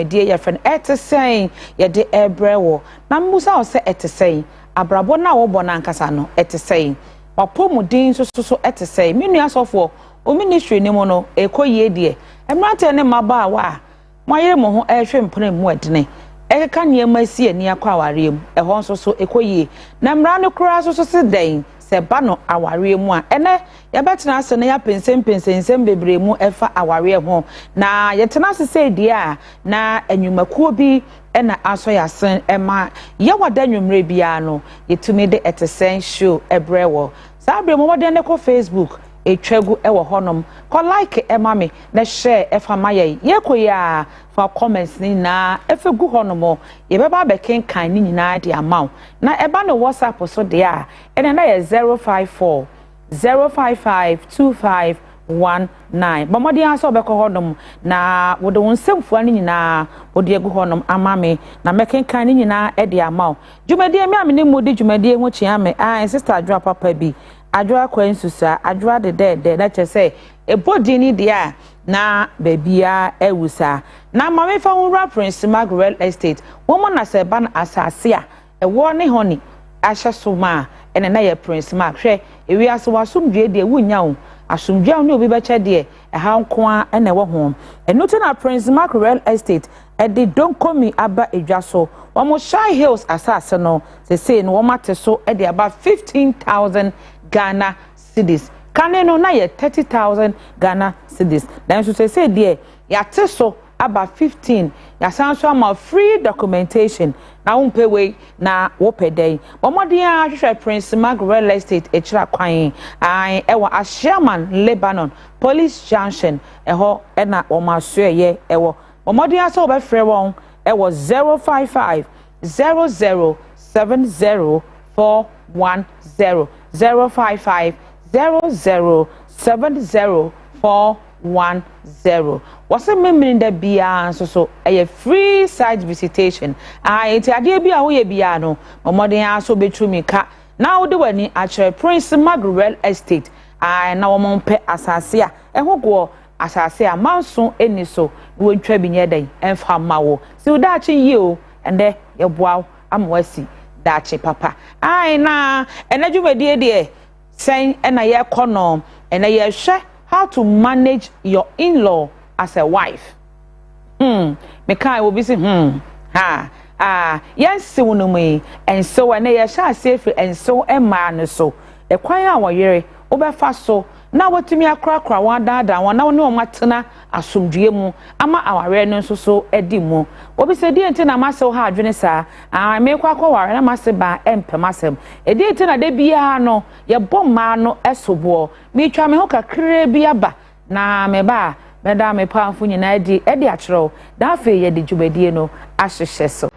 die ye friend etesen ye de ebrewo na musa o se etesen abrabo na wo bo na nkasa no etesen papomudin so etesen menu asofo o ministry ni mo no ekoyie de emrante ne maba wa moyere mo ho ehwe mpene mu adene ekeka niema si ani akwa aware mu eho so ekoyie na mra no kura so se den se ba no aware mu a ene ye betena ase na ya pensem bebre mu efa aware ho na ye tena ase se dia na anwumakuo bi ena aso ya sen ema ye wada nwumre bia no yetumi de etesen show ebrewo sa bre mo wada ne ko Facebook etwagu ewo honom ko like ema me na share efa maye ye koya fa comments ni na efegu honom ye beba beken kan ni nyina de amount na eba no WhatsApp so de a ene na ye 054 055 2519 bomodi aso beko honom na wode wonsemfua ni nyina wode egu honom amame na meken kan ni nyina e de amount dwumadi emi amene mudi dwumadi ho chia me sister Adwoa papa bi Adwoa kwensusa Adwoa de na chese ebodi ni dia na bebia ewusa na mame fa wura Prince Margaret Estate womo na se ban asase a ewo ne honi ahye soma ene na ye Prince Mark hwe ewi aso wasomdwe de wunya wo asomdwe ne obi beche de ha nko a ene wo ho enuto na Prince Margaret Estate edi donkomi aba edwaso womo Shy Hills asase no se no womate so edi about 15,000 Ghana cedis kaneno na ye 30,000 Ghana cedis then so say there ya teso about 15 ya sanso ama free documentation na umpe we na wo pedai bomodi a hwehwe Prince Margaret Estate echira kwan ai ewa Asherman Lebanon Police Junction eho na wo masoe ye ewo bomodi a so be free won ewo 055 0070 410 055 0070 410 what's a meaning that bia so a free site visitation enti ade bia wo ye bia no momoden aso betumi ka na wo de wani a Prince Margaret Estate na wo monpe asase a ehogo asase a manso eni so wo ntwa bi nyeden emfa mawo si wo da chi yi o ende ye boa amwasi dachi papa na enadwumadi de sen na ye kono na ye hwe how to manage your in-law as a wife me kai will be say yes wono me and so na ye sha safe and so emma no so e kwan a wo yere obefa so na watumi akrakra wa dada wa na woni o matena asomdue mu ama aware no so edi mu obi se die nti na mase ha adwene sa me kwa ware na mase ba empemasem e die nti na de bia no ye bomma no esobo me twa me ho kakre bia ba na me ba me da me pamfo nyina edi akero da fe ye de djubadie no ahyehye so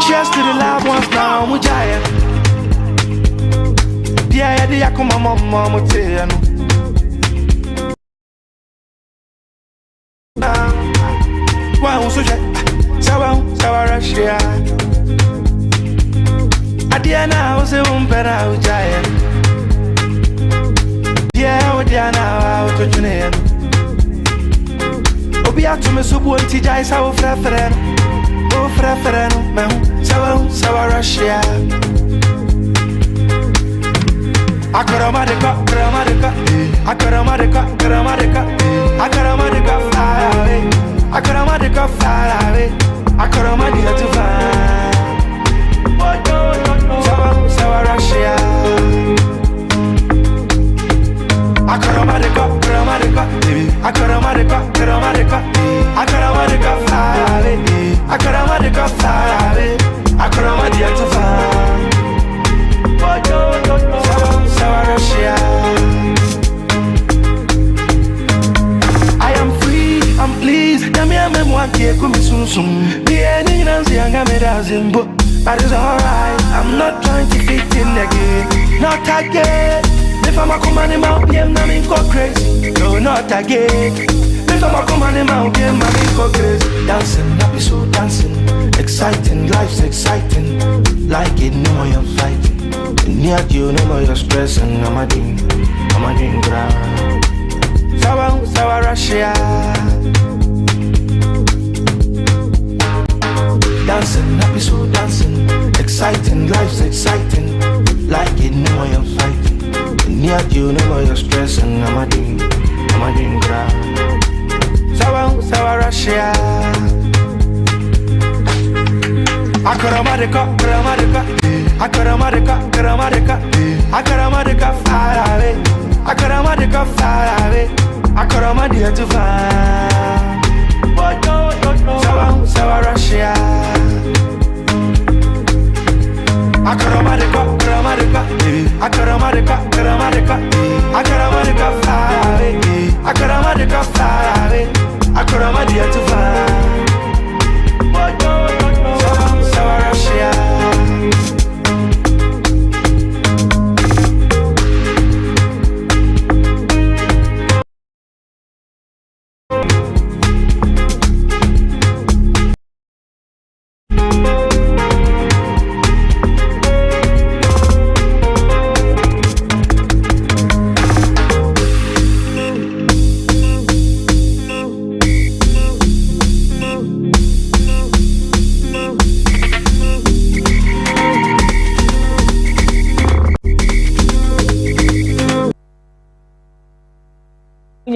Cheers to the love ones now, Mujaya. Dia dia kuma mama muteno. Wa unsuja, sawa Russia. Adia na ose umpera ujaya. Dia odia na autotune. Obi atume subu ntijai sawo frefreno. O frefreno me sawa Russia. Akaramadeka fire away. Akaramadeka fire away. Akaramadeka to fire. Sawa Russia. Akaramadeka fire away. Akaramadeka fire away. Akaramadeka to fire. I am free, I'm pleased. But it's alright, I'm not trying to fit in again. Not again. If I'm a command out, I'm not go crazy. No, not again. If I'm a command out, I'm not go crazy. Dancing, happy so dancing. Exciting, life's exciting. Like it, no more you're fighting. Near you, no more you're stressing. I'm a dream ground. Sawa Russia. Dancing, happy so dancing. Exciting, life's exciting. Like it, no more you're fighting. Near you, no more you're stressing. I'm a dream ground. Sawa Russia. Akaramadeka fire away. Akaramadeka fire away. Akaramadeka to fire. Sawa Russia. Akaramadeka fire away. Akaramadeka fire away. Akaramadeka to fire. Sawa Russia.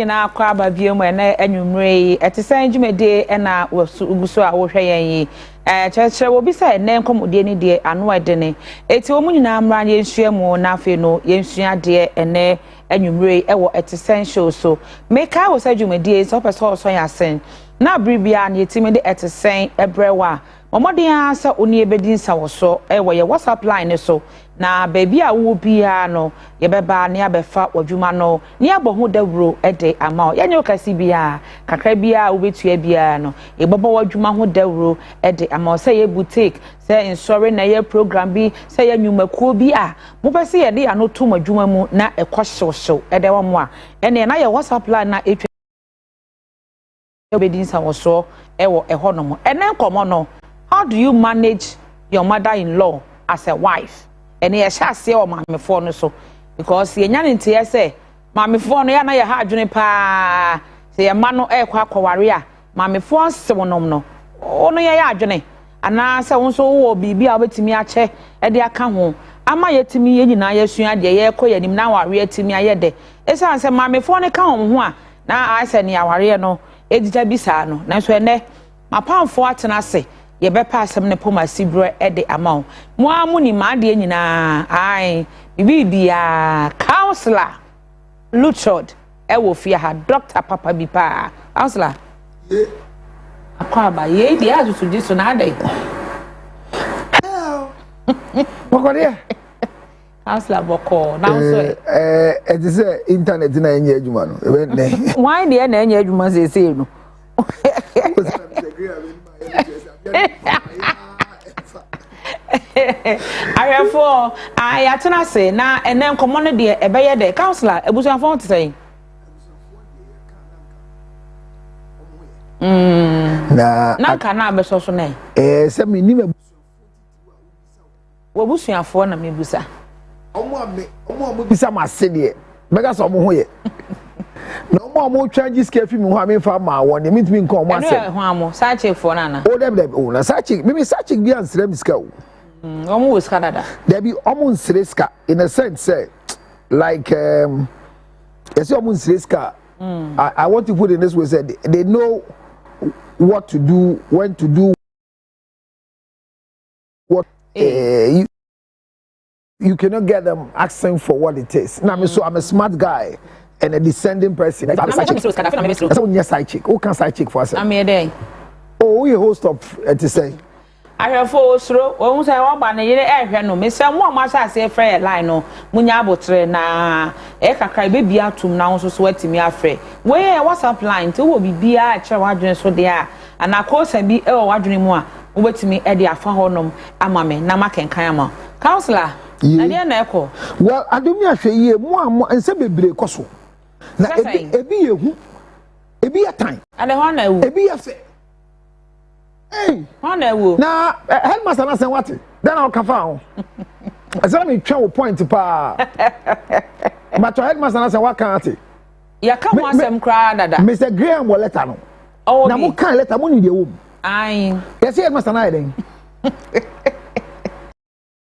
Na akwa ababiem na anwumre etisen dwumede na uguso a wo hwe yen kyerkyere wo bisa na nkomodie ni de ano edene eti wo munyina amra yensua mu na afi no yensua de ene anwumre ewo etisen show so meka wo sa dwumede so person so ya sen na bribia na yetime de etisen ebrewa Omodia sa oni ebedin sa wo so wo ye WhatsApp line so na baby a wo bia no ye beba ne abefa wadwuma no ne aboho dawuro de ama ye nyo kasi bia kakra bia wo betua bia no ye bobo wadwuma ho dawuro de ama say ye boutique say insure na ye program bi say ye nwumakuo bi a mo pese ye de ano to madwuma mu na ekohyew de wo mo a ene na ye WhatsApp line na ebedin sa wo so wo ehonom ene nkomo no. How do you manage your mother-in-law as a wife? And you shall say, "Oh, my phone so," because you know, in say, "My phone, you know, you have journey pa." Say, "A man no air kwa warrior." My phone, someone no. Oh no, you journey. And I say, "Also, oh, baby, I will to me a chair at the account. Am I yet to me? You know, you soon had the air coy and him now are real to me. I yet there." It's answer, "My phone account one." Now I said, "Near warrior no, it's just bisano." Now so ne, my pound for what and I say. Ye be pass some ne poma sibro e de amount. Mo amuni ma de nyina ai bibia counselor Luchard e wo fie ha Dr. Papa bi pa counselor ye akwa ba ye de azu so jiso na ade boko de counselor boko na so e dey say internet na enye adwuma no e be ne why de na enye adwuma se no Arefo ayatena se na enen komo ne de ebeye de counselor ebusuafo te say na ka na abeso so na se me ni wobusuafo na mebusa omo bisa ma se de mega so omo ho ye na omo change scale film ho am fa ma won me ntimi nko omo asem ho amo sache fo na na o dem o na sache me sache bi ansere biska o omo was Canada there be omo nsreska in a sense say like yes omo nsreska I want to put in this way say they know what to do, when to do what you cannot get them asking for what it is. Now I'm a smart guy and a descending person. I'm a side chick. Who can side chick for us? I'm here day. Oh, we host of to say. I have four slow. When say one by the no, Miss Samuel Massa say fair line no. Munya botre na eka cry baby atum now so sweat me afre. Where WhatsApp line to will be bia chawadwen so there. And of course I be wadwen mu a wobetimi e de afa honom amame na makenkan ama. Counselor, na dia na eko. Well, adumi ahwe ye mu ense bebre koso. Na ebi yehu. Ebi ya time. Ade ho na ewu. Ebi ya fe. Hey, na headmaster na say what? Then I'll come on. Asa me twa point pa. But headmaster na say what can ati? Ya ka mo asem kra dada. Mr. Graham wo letter no. Oh, na mo kan letter mo ni de wo. Ai. Ya say headmaster na den.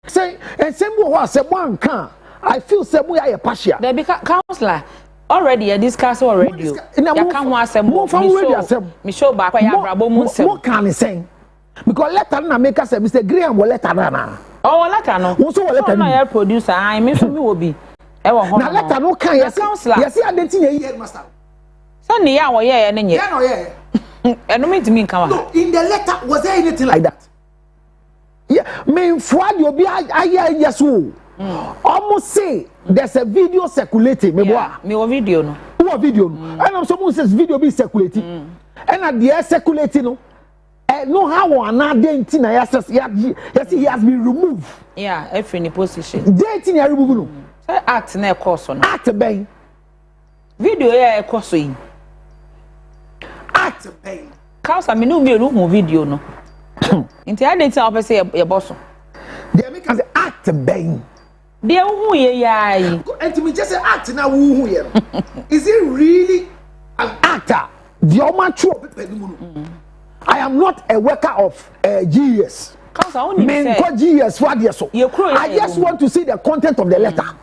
Say and say mo wa say mo anka. I feel say mo ya partial. There be counselor. Already I discuss already. Ya can one asem me show back ya brabo mu nsem. Mo kan sen. Because letter na make us say Mr. Graham wo letter na. Oh, letter no. Wo so wo letter no ya producer. I me so me wo bi. E wo ho. Na letter no kan yes. Yes, identity na headmaster. So ne ya wo ye ne nye. Yeah no yeah. Eno me timi nka wa. No, in the letter was there anything like that? Yeah, me fuad you be aye yes wo. Almost say there's a video circulating. Me wa video no. What video no? And someone says video be circulating. And at the air circulating no. No how another thing yes he has been removed. Yeah, every in position. Dating ya remove no. Say act na course no. Act ben. Video ya course yi. Act ben. Cause I me no be room video no. Inti identity I say your boss. They make us act ben. They who ye yai. And to me just say act now who here. Is it really an actor? The Oman I am not a worker of GS. Cause I only say GS for the so. I just want to see the content of the letter.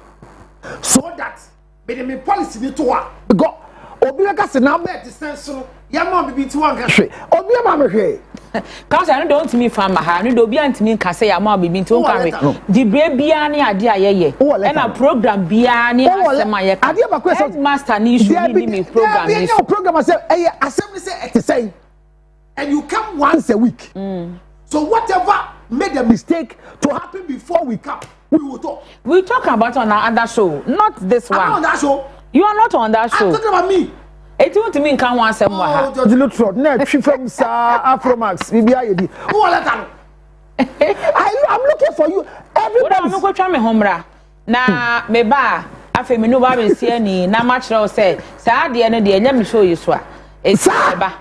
So that me policy ni to wa. Because obi ka se na be distance no. Ya ma bibi ti wan ka hwe. Obi ma me hwe. Cause I don't me fan ma ha no do bi antimi ka se ya ma bibi ti won ka hwe. Di bre bia ni ade ayeye. E na program bia ni asem aye. Ade ba ko say master ni issue ni me program ni. Program say assembly say et say. And you come once a week. So whatever made a mistake to happen before we come, we will talk. We talk about on our other show, not this one. I'm on that show. You are not on that show. I'm talking about me. It won't mean can one say more. Oh, George Luttrell, net she from Afromax, BBI. Who are that? I'm looking for you. Everybody. I'm going to try me homra. Na me ba afi me no ba be sie ni na ma kire o say saa de no de nya me show you so a e ba.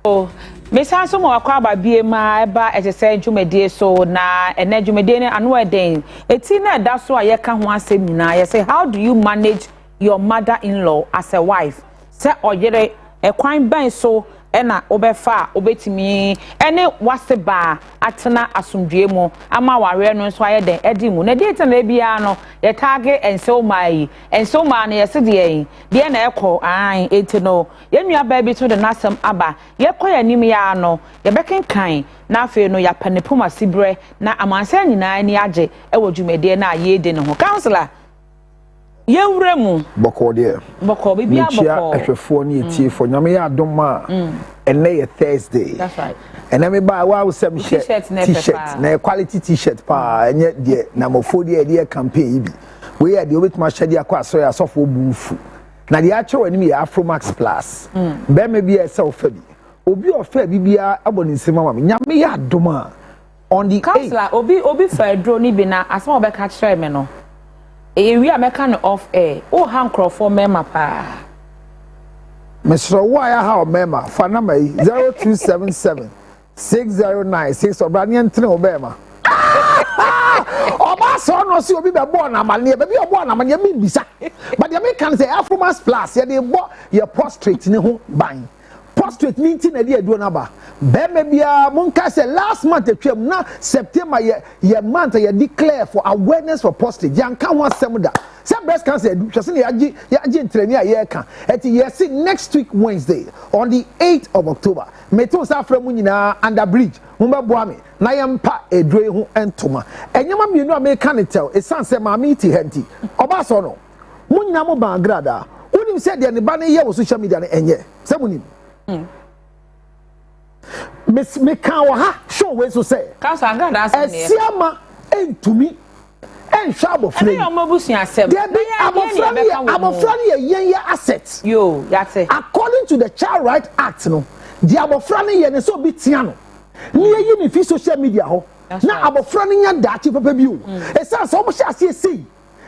Oh, me san so mo akwa ba bie ma e ba e se dwumedie so na ene dwumedie ne ano eden. Eti na da so a ye ka ho asem nyina ye say how do you manage your mother-in-law as a wife? Say oyere e kwan ban so ena obefa obetimi ene wase ba atena asomdue mu ama ware no so ayeden edi mu na date na bia no ye target enso mai na ye se de na ekọ an eti no ye nua ba bi to de nasem aba ye koya nim ya no ye bekenkan na afi no ya panepuma sibre na amansa nyina ni age e wodwumede na ye de ne ho counselor ye wure mu boko de boko bibia boko ehwefo ni etie fo nyame ya adoma ene ye Thursday. That's right. And me buy wa some t-shirt na quality t-shirt pa enye de na mofodi e de campaign bi we ya de obetuma hyade akwa so ya sofo bufu na de achewa ni me Afromax Plus be me bi e se ofa bi obi ofa bibia abonisema ma nyame ya adoma on the counselor obi fedro ni bi na asema obeka kire me no we are making off air o hankro for mema pa Mr. Wire how mema for number 0277 6096 Obranian Trin Obama. Obaa Soono si obi be born amane be born amane me bisa. But the American say Afromax Plus ye dey bo your prostrate ni ho ban. Prostrate ni nti na dey adu na ba. Be me bia monka say last month atwam na September ye month ye declare for awareness for prostrate. Yanka ho asem da. Say breast cancer hwese na yaji ntrani a ye ka. Eti yes next week Wednesday on the 8th of October. Meto sa afra mu nyina under bridge. Mumba boame na yempa edroe hu entoma. Enyama mienu a me kan tell e san se ma me ti henti. Obaa Soono. Mu nyina mo ban grada. Unim se de ne ba ne ye wo social media ne enye. Se munim. Me kan wo ha show we so say. Kan so anga da asem ne. Esiama entumi enhwabo free. Ene yo mabusu asem. There be abofrani ye asset. Yo, yate. According to the Child Right Act no, the abofrani ye ne so bi tia no. Ni yi ni fi social media ho. Na abofrani nya dachi papa bi o. E say so mo sha sei.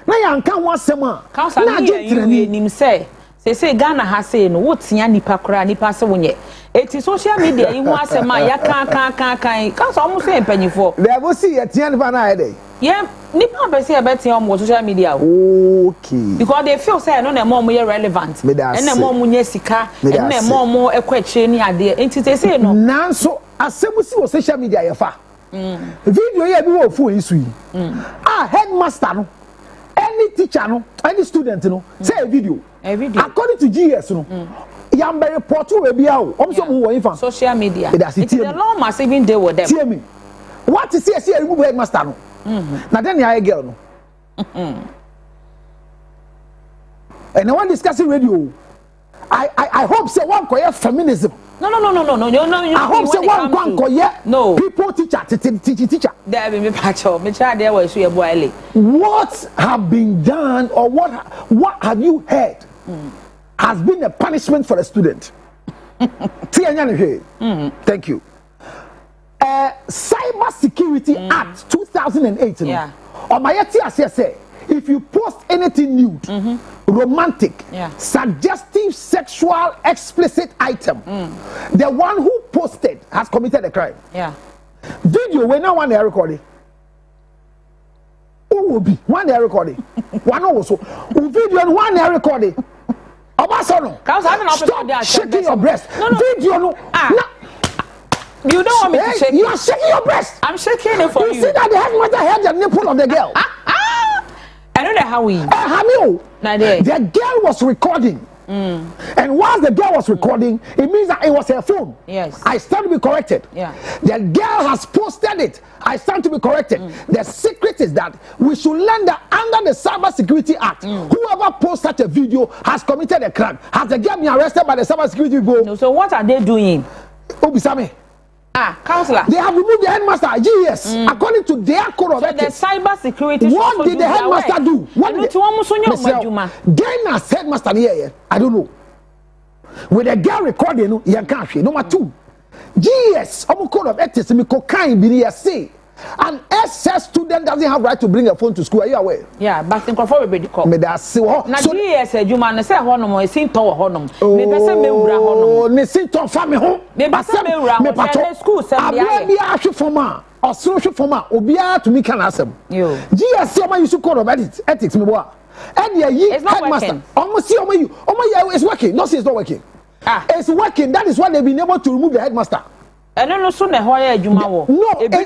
Na yanka ho asem a. Na je nim say say Ghana ha say no wotia nipa kora nipa se wonye. Eti social media yi ho asem a ya kan so mo say empanyifo. They go see ye tia nipa na dey. Yeah, nipa be say about on social media. Okay. Because they feel say no na mom ye relevant. And na mom nya sika, and na mom ekwache ni ade. Enti they say no. Nanso asem si wo social media ye fa. Video ye bi wo phone isu yi. Headmaster no. Any teacher no, any student no, say a video. According to GS no. Yambe report we bia o. Omso mo wo infan. Social media. It's the law must even deal with them. Tell me. What is say remove headmaster no? Now then you girl no. And I want discussing radio. I hope say one koye feminism. No. I hope say one koye. No. People teacher. There be me pacho. Me try there was you boy. What have been done or what have you heard has been a punishment for a student? Thank you. Cyber Security Act 2008. Yeah. Or my say if you post anything nude, romantic, suggestive, sexual, explicit item, the one who posted has committed a crime. Yeah. Video we now one they recording. Who will be one they recording? One also. Video and one they recording. Obaa Soono. Stop shaking your breast. No. Video no. You don't want me to shake. You are shaking your breast. I'm shaking it for you. You see that the headmaster had the nipple of the girl. I don't know how we. The girl was recording. And while the girl was recording, it means that it was her phone. Yes. I stand to be corrected. Yeah. The girl has posted it. I stand to be corrected. The secret is that we should learn that under the Cyber Security Act, whoever posts such a video has committed a crime. Has the girl been arrested by the Cyber Security Bureau? No. So what are they doing? Obisame. Counselor. They have removed the headmaster. GS, according to their code of ethics. The cyber security. What did the headmaster do? What did Then as headmaster here, I don't know. With a girl recording, you can't. Number 2, GS, code of ethics. Me cocaine be say. An SS student doesn't have right to bring a phone to school. Are you aware? Yeah, but in conform with the call. Me that say now GS Juma say honom e sin to honom. Me pese me wura honom. Ne sin to fa me ho. Me pese me wura me pato school sem dia. Abia bi ahwe forma. Osoro hwe forma. Obia to me can asem. Yo. GS ma use code of ethics me boa. And ye headmaster. Almost see omo is working. No, say it's not working. It's working. That is why they've been able to remove the headmaster. No, so the Hoya Jumawo. No, the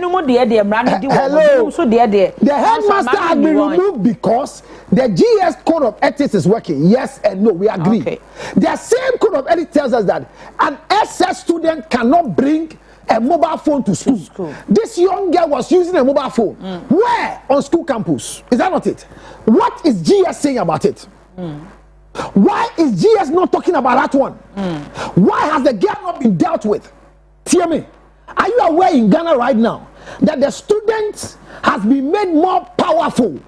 headmaster has been removed because the GS code of ethics is working. Yes and no, we agree. Okay. The same code of ethics tells us that an SS student cannot bring a mobile phone to school. This young girl was using a mobile phone. Where? On school campus. Is that not it? What is GS saying about it? Why is GS not talking about that one? Why has the girl not been dealt with? Hear me. Are you aware in Ghana right now that the student has been made more powerful?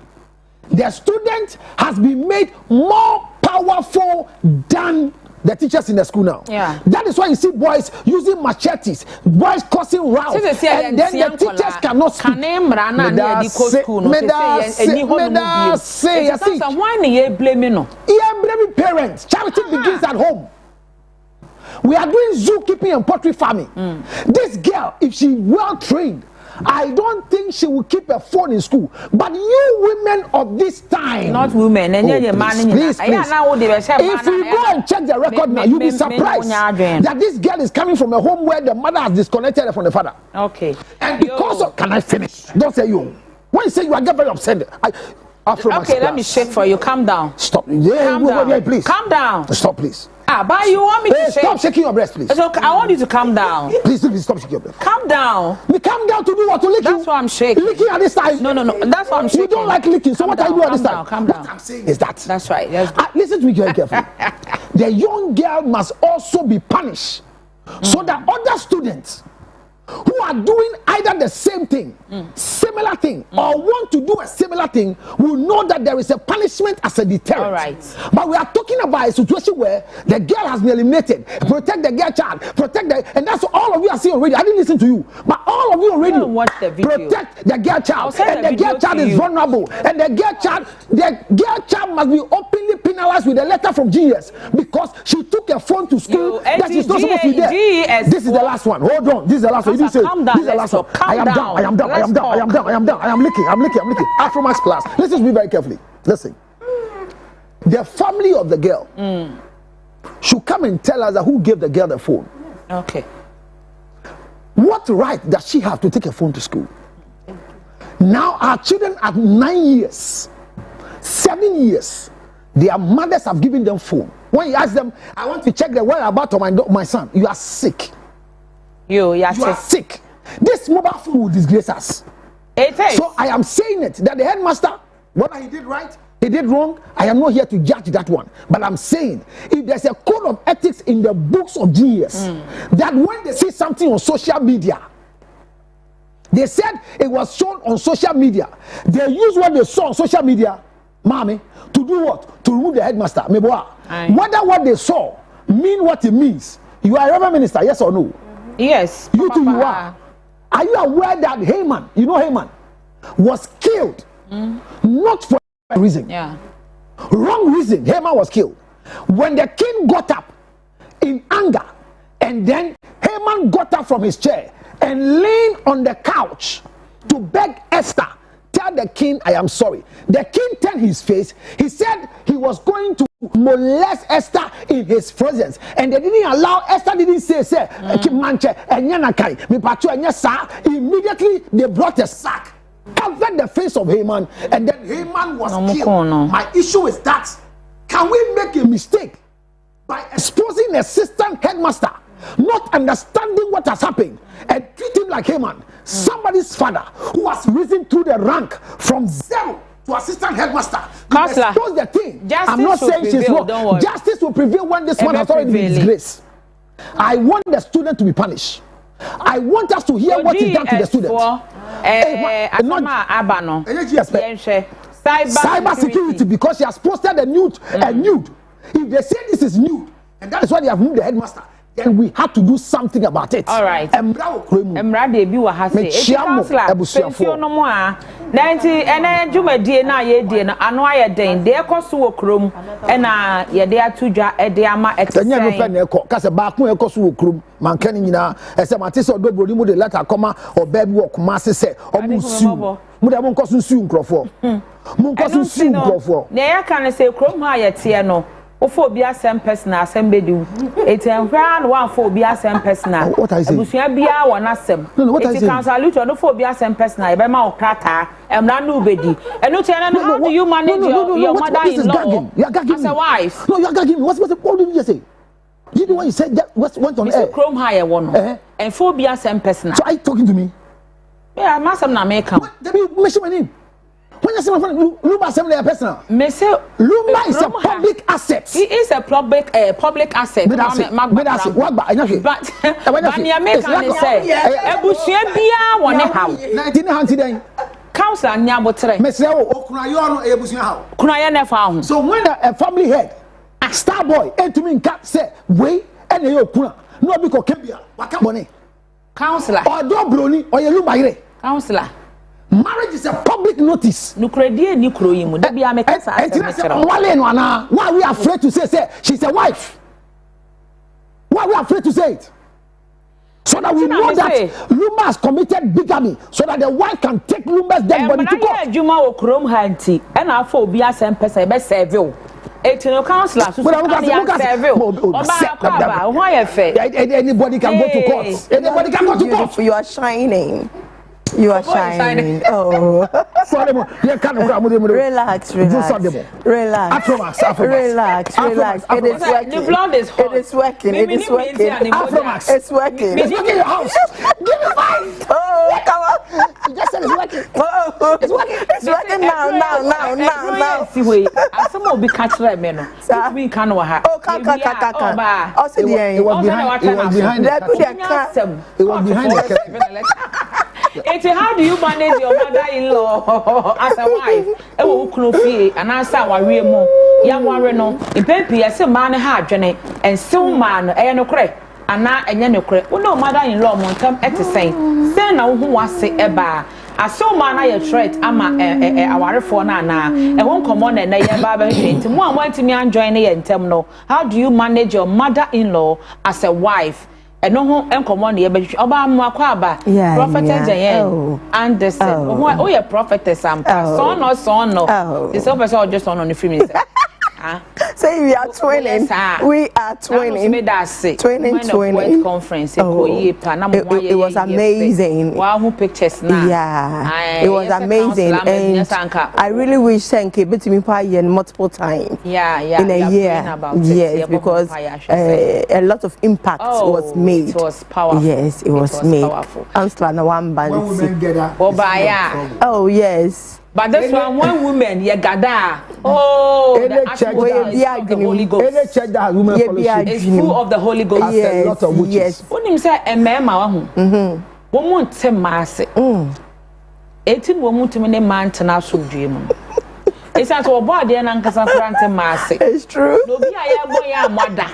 The student has been made more powerful than the teachers in the school now. Yeah. That is why you see boys using machetes, boys causing rows, and then the teachers cannot speak. Blaming parents. Charity begins at home. We are doing zookeeping and poultry farming. This girl, if she well trained, I don't think she will keep a phone in school. But you women of this time, not women, please. If we go and check the record now, you'll be surprised that this girl is coming from a home where the mother has disconnected her from the father. Okay. And because of, can I finish? Don't say you. When you say you, I get very upset. Okay, let me shake for you. Calm down. Stop. Yeah, please. Calm down. Stop, please. But you want me to shake? Stop shaking your breast, please. Okay, I want you to calm down. Please stop shaking your breast. Calm down. Me calm down to do what? To lick you? That's why I'm shaking. Licking at this time? No. That's why I'm shaking. You don't like licking, so what are you doing at this time? Calm down. What I'm saying is that. That's right. Listen to me very carefully. The young girl must also be punished so that other students who are doing either the same thing, similar thing, or want to do a similar thing will know that there is a punishment as a deterrent. All right. But we are talking about a situation where the girl has been eliminated. Protect the girl child. And that's what all of you are saying already. I didn't listen to you. But all of you already watch the video. Protect the girl child. And the girl child is vulnerable. And the girl child must be openly penalized with a letter from GS because she took a phone to school that she's not supposed to be there. This is the last one. Hold on. This is the last one. Calm down. This is the last one. I am done. I'm licking. Afro Max class. Listen to me very carefully. Listen. The family of the girl should come and tell us who gave the girl the phone. Okay. What right does she have to take a phone to school? Now our children at 9 years, 7 years, their mothers have given them phone. When you ask them, I want to check the whereabouts of my son, you are sick. You are sick. This mobile phone will disgrace us. It is. So I am saying it that the headmaster, whether he did right, he did wrong, I am not here to judge that one. But I'm saying if there's a code of ethics in the books of GS that when they see something on social media, they said it was shown on social media, they use what they saw on social media, mommy, to do what? To remove the headmaster. Whether what they saw mean what it means. You are a reverend minister, yes or no? Yes. You too, you are. Are you aware that Haman, Haman, was killed not for a reason? Yeah. Wrong reason. Haman was killed. When the king got up in anger, and then Haman got up from his chair and leaned on the couch to beg Esther, tell the king, I am sorry. The king turned his face. He said he was going to molest Esther in his presence, and they didn't allow Esther. Didn't say immediately they brought a sack, covered the face of Haman, and then Haman was killed. My issue is that can we make a mistake by exposing assistant headmaster, not understanding what has happened, and treat him like Haman, somebody's father who has risen through the rank from 0 to assistant headmaster? Expose the thing. I'm not saying she's wrong. Justice will prevail when this man has already been disgraced. I want the student to be punished. I want us to hear what is done to the students. Cyber security, because she has posted a nude. If they say this is nude, and that is why they have moved the headmaster, then we have to do something about it. All right. Emra de bi wa ha say. Pension no mo a 90 ene dwumadie na ye die no ano aye den de ekoso wo krom na ye de atudwa e de ama exercise. Enya no pe na ekọ ka se ba kun ekoso wo krom man kan nyina e se mate se odobodi mu de letter koma oba bi wo kuma se se omu su mu de mo nkoso su nkrofo mu nkoso su nkrofo na ya kan se krom ha ye te no ofo obi asem personal asem bedi etenhwa no wan fo obi asem personal abusua bia won asem eti council luto no fo obi asem personal e be ma okrata emra no bedi eno che na how do you manage your mother-in-law as a wife? No, you are gagging me. What did you just say? You know what you said? What's on air? Mr. Chrome higher one and fo obi asem personal. So are you talking to me? Yeah, I'm asem na make am. Let me mention my name. When you say my friend, Lumba assembly a personal. Lumba is a public asset. He is a public asset. But Banya make an say, Ebusia bia wone how. 19 hands then. Council Nyabotre. Meseo Okunayo Ebusia how. Kunaya never. So when a family head, a star boy, and to me cap say, wait, and you kuna, no because Kembia, Wakabone. Councillor. Or Dobroni, or Lumba. Councillor. Marriage is a public notice. Nukredi ni kroyimu. Debi amekasa. Why we are afraid to say she's a wife? Why we are afraid to say it? So that we know that Lumba has committed bigamy, so that the wife can take Lumba's dead body to court. Juma okrom hanti. And after obi asem pesa be serve. Etino councillor so anybody can go to court. Anybody can go to court. You are shining. You are shining. Oh. Relax. Relax. Relax. It is working. The blood is hot. It is working. It's working. It's working in your house. Give me 5. Oh, come on. You just said it's working. Oh. It's working now. See way. Some will be catch like me no. Me can wa ha. Oh, can. It was behind the It's how do you manage your mother-in-law as a wife? E wo kunu fie anasa wawe mu ya ware no ipepi ese man ha adwene ensew man no e no kre ana enye no kre wo no mother-in-law mo ntam etesen sen na wo hu wase eba aso man na ye threat ama awarefo na na e won komo na ye ba ba hwenti mo amantimi anjoin ye ntam no. How do you manage your mother-in-law as a wife? Eno ho enkomo na ye ba oba mu akwa aba prophetess Jayen Anderson oh ye prophetess am son no this person just on the film say we are twinning. We are twinning. Twinning. Conference. It was amazing. Wow, who pictures now? Yeah, it was amazing. And I really wish Senke bet me pay multiple times. Yeah. In a year. Yes, because a lot of impact was made. It was powerful. Yes, it was made. Ansla na one band. Oh yes. But this one women, ye gada. Oh, the Holy Ghost. Any church that has women fellowship is full of the Holy Ghost. Yes, a lot of witches. Yes. When him say a mema woman te masse. 18 woman to me man to na so dream. It's not our body and Uncle Frank masse. It's true. No be I boy ya mother.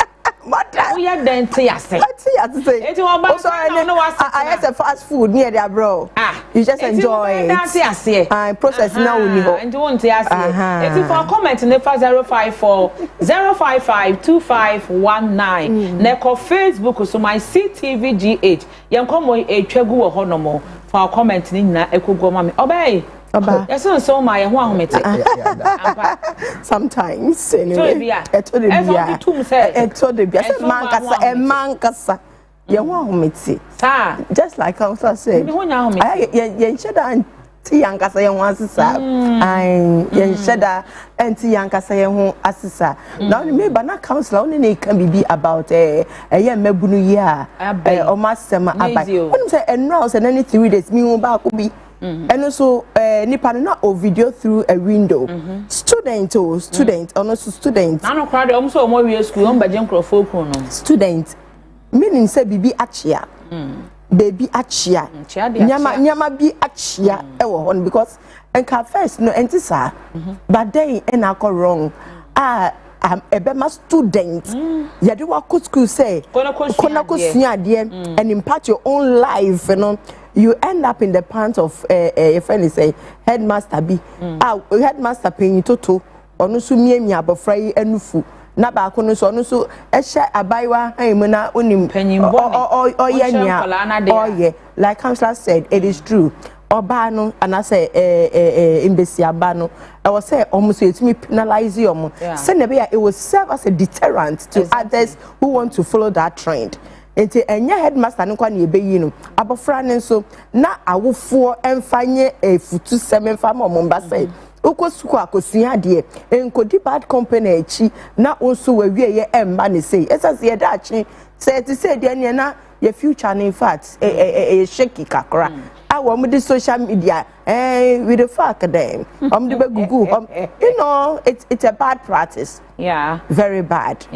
We are then say. It's also I had a fast food near there, bro. You just enjoy it. I process now and you want to ask if for comment in the 054 055 2519 neko Facebook so my CTVGH yankomo etwagu ho no mo for comment ni nyina ekogo ma me obey yes so my ho ahomete sometimes anyway man kasa ye ho ahomete just like I said ye sheda anti yankasa ye ho asisa and ye sheda anti yankasa ye ho asisa now me ba na counselor only na can be about ye mabunu ye o masema abai when say enroll say any 3 days me ho ba ko bi and also nipa na o video through a window student or no student na no crowd so mo we school on baje nkrofo ku no student meaning say bibi achia baby achia nyama bi achia e wo hon because enka first no entisa but then en akọ wrong ebe ma student yede wa school say kona kosua ade and impact your own life, you know. You end up in the pants of a friend is say headmaster bi headmaster pay toto onu so miemi abofra enufu na ba ko no so onu so ehye abaiwa han mu na onim oye like counselor said, it is true. Obaa no and I say embassy abano I was say almost it me penalize you say it will serve as a deterrent to others who want to follow that trend. Enti enye headmaster no kwa na ebeyi no abofra ne so na awofo emfanye futu semenfa ma omba say ukosuko akosua de enkodi bad company echi na onso wawie ye emba ne say esase ye da achi say to say de na your future in fact shaky kakra our the social media with the fuck them the Google you know it's a bad practice, very bad.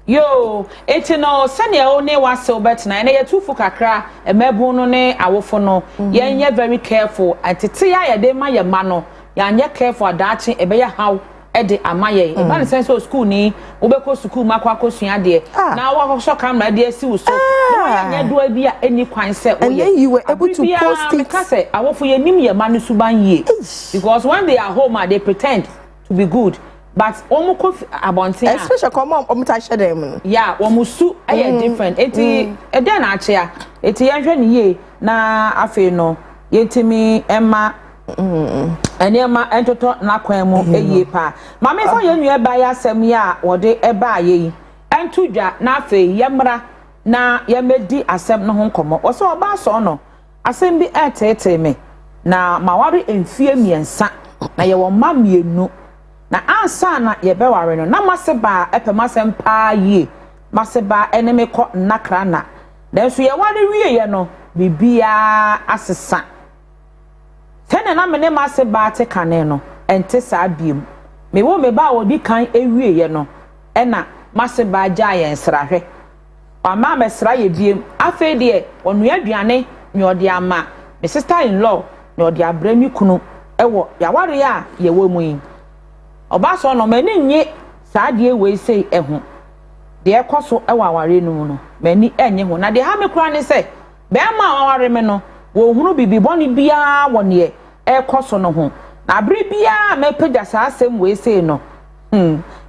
Yo eti no sanya o ne wase obet na ye tufu kakra emebu no ne awofo no ye very careful atete ya de ma ye ma no ya nye careful adachi ebe ya how e de amaye e ba sense o school ni obekọ school makwa kosua de na wa so camera de asi wo so no ya do bia eni kwan se o ye you were able to post it because awofo ye nim ye ma no suban ye because when they are home they pretend to be good. But omuko abontin especially come on ta hye dem yeah omusu aye different eti ede na achia eti yanhwe ne ye na afi no yetimi emma enema entoto na kwan mu eye pa ma me fa ye nua ba ya asem ya wode eba aye entudwa na afi yemra na yemedi asem no ho nkomo wo so Obaa Soono asem bi etete me na mawari emfie miensa na ye wo mamienu na ansa na ye be ware no na maseba epemasem pa ye maseba eneme ko nakra na den so ye ware wie ye no bibia asesa tene na mene maseba te kane no ente sa biem me wo me ba odi kan ewie ye no ena maseba ja ye nsrahwe ama mesra ye biem afa de onu aduane ne odi ama me sister in law ne odi abrami kunu ewo ya ware ya ye wo mu yi Obaa Soono mani nye saadie we sei ehu de ekoso ewa aware nu no mani enye ho na de ha me kura ne se be ma aware me no wo hunu bibi boni bia wone ekoso no ho na abre bia me pagya saasem we sei no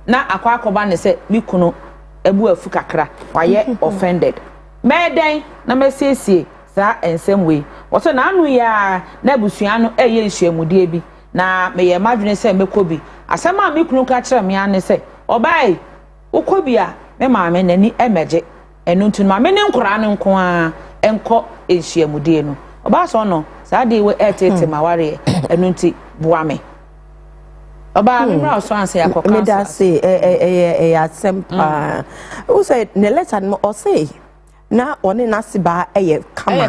na akwa akoba ne se mi kunu ebu afu kakra waye offended meden na mesiesie sa ensem we wo so na anu ya na busua no eye nhyiamudie bi na meye madwene se mekobi asema me kunu ka kire me ane se obai ukobi a me maame nani emeje enu ntu maame ne nkora ne nko a enko ehyiamudie no Obaa Soono saade we etete maware enu nti boame Obaa me bra so anse yakoka me da say asempa who said ne letter no o say na one na siba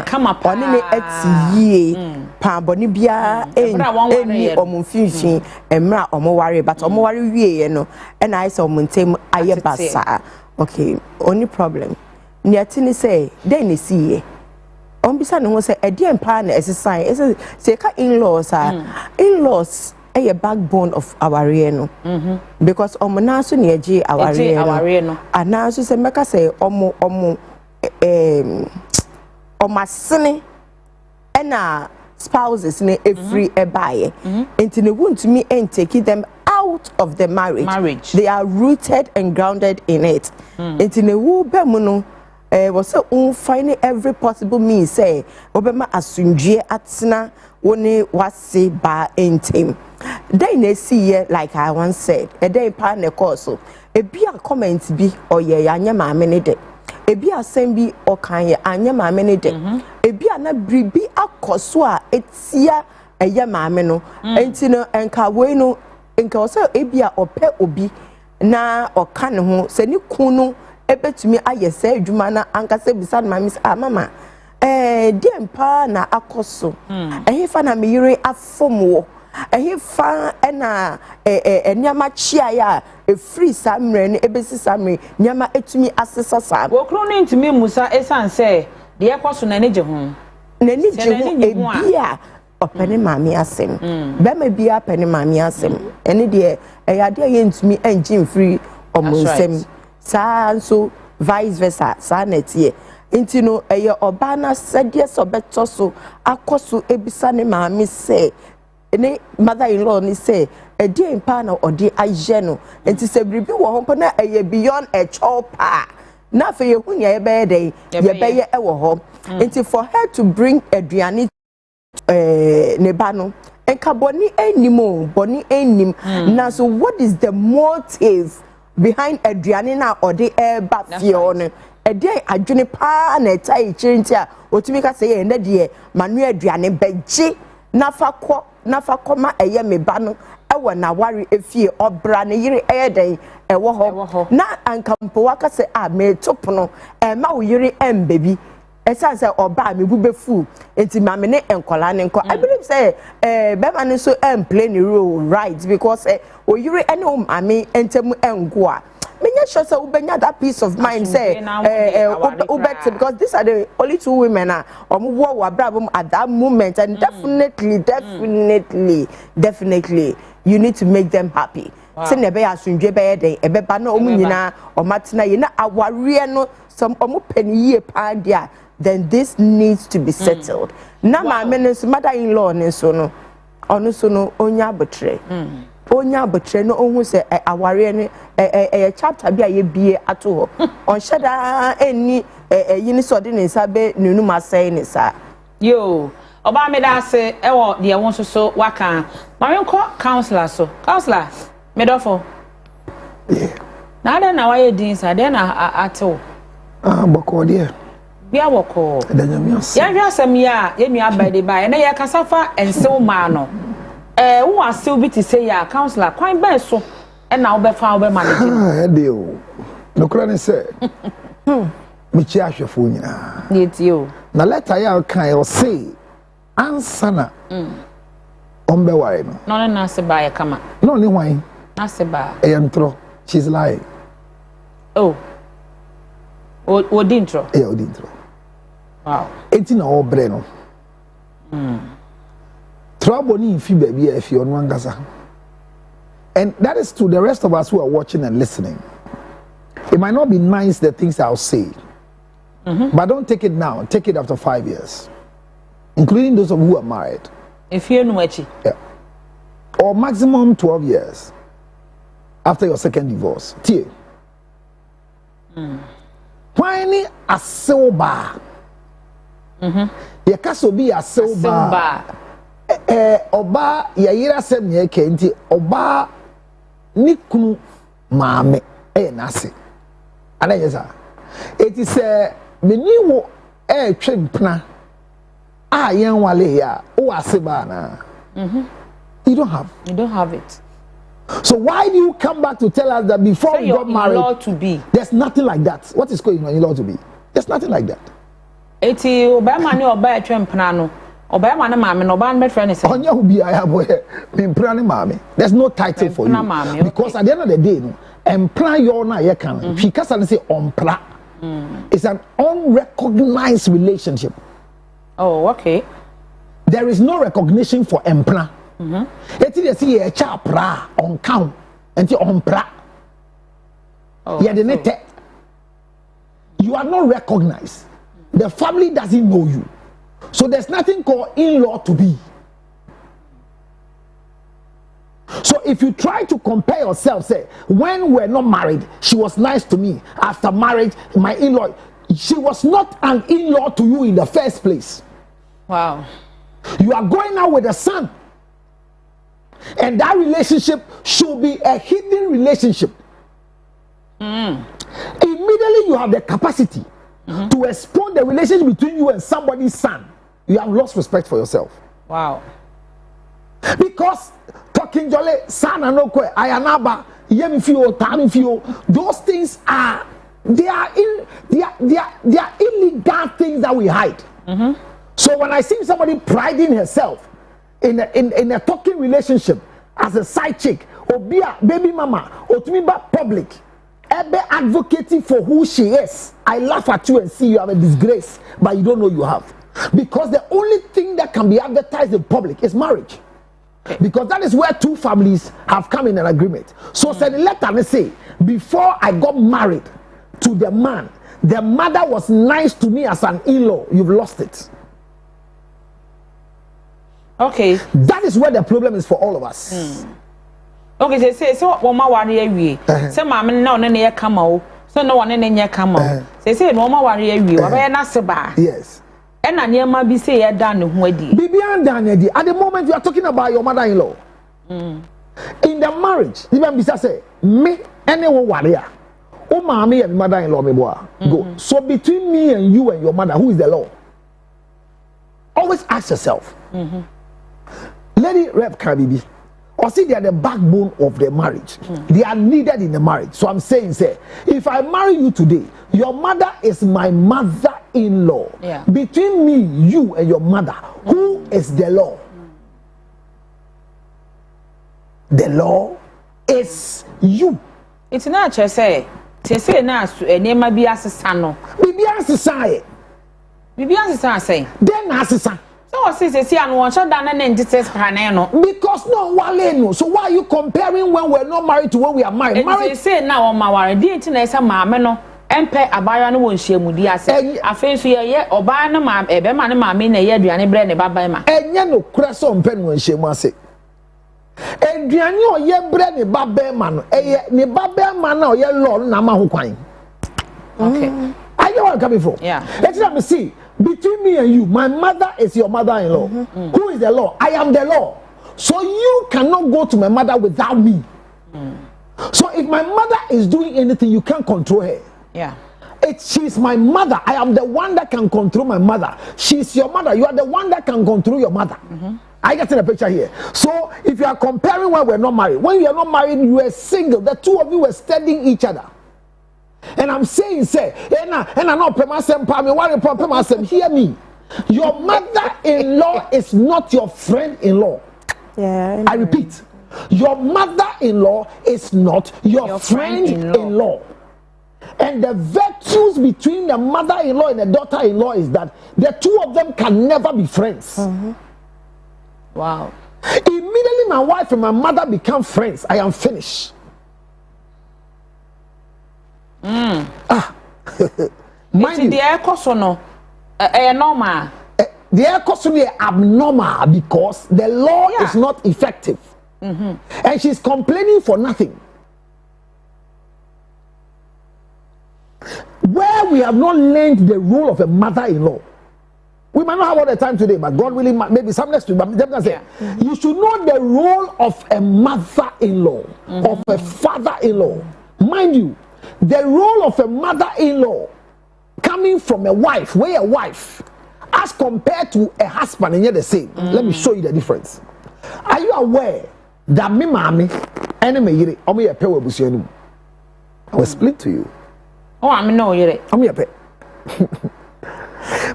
kama one ne atiye pa boni bia eni omfinfin emra omware but omware wieye no na I say omuntem aye basa okay only problem ne atini say den ne siye ombisa ne ho say edien pa na exercise say ka in-laws in-laws a backbone of our no because omna so ne age our no ana so say meka say omo omasene ena spouses ne every ebaye enti ne want me and take them out of the marriage. They are rooted and grounded in it enti ne wo be mu no was say find every possible means say obema asundue atena woni wase ba entem then they see like I once said a day pa ne course e bia comment bi oye anya maame ne de ebi asem bi okan ye anya maame ne de ebi ana bribi akoso a etia eye maame no enti no enka we no enka o se ebi a ope obi na oka ne ho se ni kunu ebetumi aye se adwuma na anka se bisa na maame mama dempa na akoso ehefa na meyire afomwo ehefa na enyama chia ya free samre ne ebesi samre nyama etumi asesa sa wo kro no ntimi musa esan se de ekoso na neje ho nani je ho ebia opene maami asem be ma bia pene maami asem ene de eyade yentumi engine free omonsem sa so vice versa sa netie nti no eye oba na sede so beto so akoso ebisa ne maami se ene mother in law ni se edi empa na odi aje no nti se bribi wo ho na eye beyond a chopa na fe ye hunya ye be dey ye be ye e wo ho nti for her to bring aduane ne ba no enka boni enimo boni enim na so what is the motive behind aduane na odi e ba fie no edi adwene pa na etai chirinti a otumi ka se ye na de manu aduane beji na fa koma eye me ba no ewo na wari efie obra ne yiri eye den ewo ho na ankampo waka se a me topono ma wo yiri baby esan say oba me bu befu enti ma me ne enkola ne nko I believe say be ma ne so play the role right because o yiri ene o mame entem engo a menya sure say ubenya that peace of mind say ubet because these are the only two women omo wo abrabum at that moment and definitely you need to make them happy. Say ne be asundwe be den e be ba na omu nyina o matena ye na aware no some omu paniye pa dia then this needs to be settled. Na ma menes mother-in-law ne so no ono so no onya botre. Onya botre no ohun se aware ne chapter bia ye bie ato ho. On sheda eni yini so de ne nsa be nunu masai ne sa. Yo Oba me da se e wo de won so waka. Ma me ko counselor so. Counselor medofo. Na ada na waye din sa de na ato. Boko de. Bia boko. Danyamias. Ya hwa asem ya ye nua bade ba na ye kasafa ensew ma no. Wo asew bi ti say ya counselor kwan ba so e na wo be fa wo be manage. E de o. No kra ne se. Mi chi ahwefo nyina. Ni ti o. Na letter ya kan o say ansana. Ombe ware no. No na se ba ya kama. No ni hwan. Na se ba. Entro. She's lying. Oh. Odintro. Yeah, Odintro. Wow. Eti na obre no. Trouble ni fi baby e fi onu angasa. And that is to the rest of us who are watching and listening. It might not be nice the things I'll say. But don't take it now. Take it after 5 years. Including those of who are married. If you know it. Yeah. Or maximum 12 years after your second divorce. Tie. Why ni asilba? Ye kaso bi asilba. Oba ya yira sem ye kenti oba ni kunu maame nase. Ana yesa. It is meni wo twempna a yen wale ya o asiba na. You don't have it. So why do you come back to tell us that before you got married, allowed to be? There's nothing like that. What is going on in law to be? There's nothing like that. Eti obama ni oba etwempna no. Obama na mama no oba na friend say. Onya hu bi aya boy. Empra ni mama. There's no title for you. Because at the end of the day no, empra your na ye kan. Fi kasa say ompra. It's an unrecognized relationship. Oh, okay. There is no recognition for empra. Eti dey see a chapra on count enti ompra. Oh. Yeah, the you are not recognized. The family doesn't know you. So there's nothing called in-law to be. So if you try to compare yourself, say, when we're not married, she was nice to me. After marriage, my in-law, she was not an in-law to you in the first place. Wow. You are going out with a son. And that relationship should be a hidden relationship. Immediately you have the capacity to expose the relationship between you and somebody's son. You have lost respect for yourself. Wow. Because talking jolly, son and no kwe, ayanaba, yemifio, tamifio, those things are they are illegal things that we hide. So when I see somebody priding herself in a talking relationship as a side chick or be a baby mama or to me back public, Ebe advocating for who she is. I laugh at you and see you have a disgrace, but you don't know you have. Because the only thing that can be advertised in public is marriage. Because that is where two families have come in an agreement. So send a letter and say, before I got married to the man, the mother was nice to me as an in-law. You've lost it. Okay. That is where the problem is for all of us. Okay, so mama worry awie. Say mama na one na come o. So no one na nya come o. Say mama worry awie. Wa be na se ba. Yes. And na niema bi say ye dan ne ho adi. Bibi andan adi. At the moment you are talking about your mother-in-law. In the marriage, even bisa say me anyone worry. Oh mommy and mother-in-law me boy. Go. So between me and you and your mother, who is the law? Always ask yourself. Lady Rep Kabibi. Or see, they are the backbone of the marriage. They are needed in the marriage. So I'm saying, say, if I marry you today, your mother is my mother-in-law. Yeah. Between me, you, and your mother, who is the law? The law is you. It's not just say na enema bi asesa no. Bibi asesa e. Bibi asesa say. Then asesa. So what say and one shot down and Jesus no. Because no wale no. So why are you comparing when we're not married to when we are married? Married say now on my worry. Didn't na say maame no. Empe abaya no won hyemudi ase. Afen so ye oba no ma ebe ma no maame na ye aduane bre ne baba ma. Enye no kura so mpe no hyemu ase. Aduane o ye bre ne baba ma no. Eye ne baba ma na o ye law na ma ho kwan. Okay. Are you all coming from? Yeah. Let's let me see. Between me and you, my mother is your mother-in-law. Who is the law? I am the law. So you cannot go to my mother without me. So if my mother is doing anything, you can't control her. Yeah. She's my mother. I am the one that can control my mother. She's your mother. You are the one that can control your mother. I get in the picture here. So if you are comparing when we're not married, when you are not married, you are single. The two of you were studying each other. And I'm saying, say, and I know hear me. Your mother-in-law is not your friend-in-law. Yeah. I repeat, your mother-in-law is not your friend-in-law. And the virtues between the mother-in-law and the daughter-in-law is that the two of them can never be friends. Wow. Immediately my wife and my mother become friends, I am finished. Mind the air cosono normal. The air cosono is abnormal because the law is not effective. And she's complaining for nothing. Where we have not learned the role of a mother-in-law. We might not have all the time today, but God willing, maybe some next week. But you should know the role of a mother-in-law, of a father-in-law. Mind you, the role of a mother-in-law coming from a wife, where a wife, as compared to a husband, and yet the same. Let me show you the difference. Are you aware that me mommy, enemy yiri, omi yepe webusienu? I will explain to you. Oh, I know yiri. Omi yepe.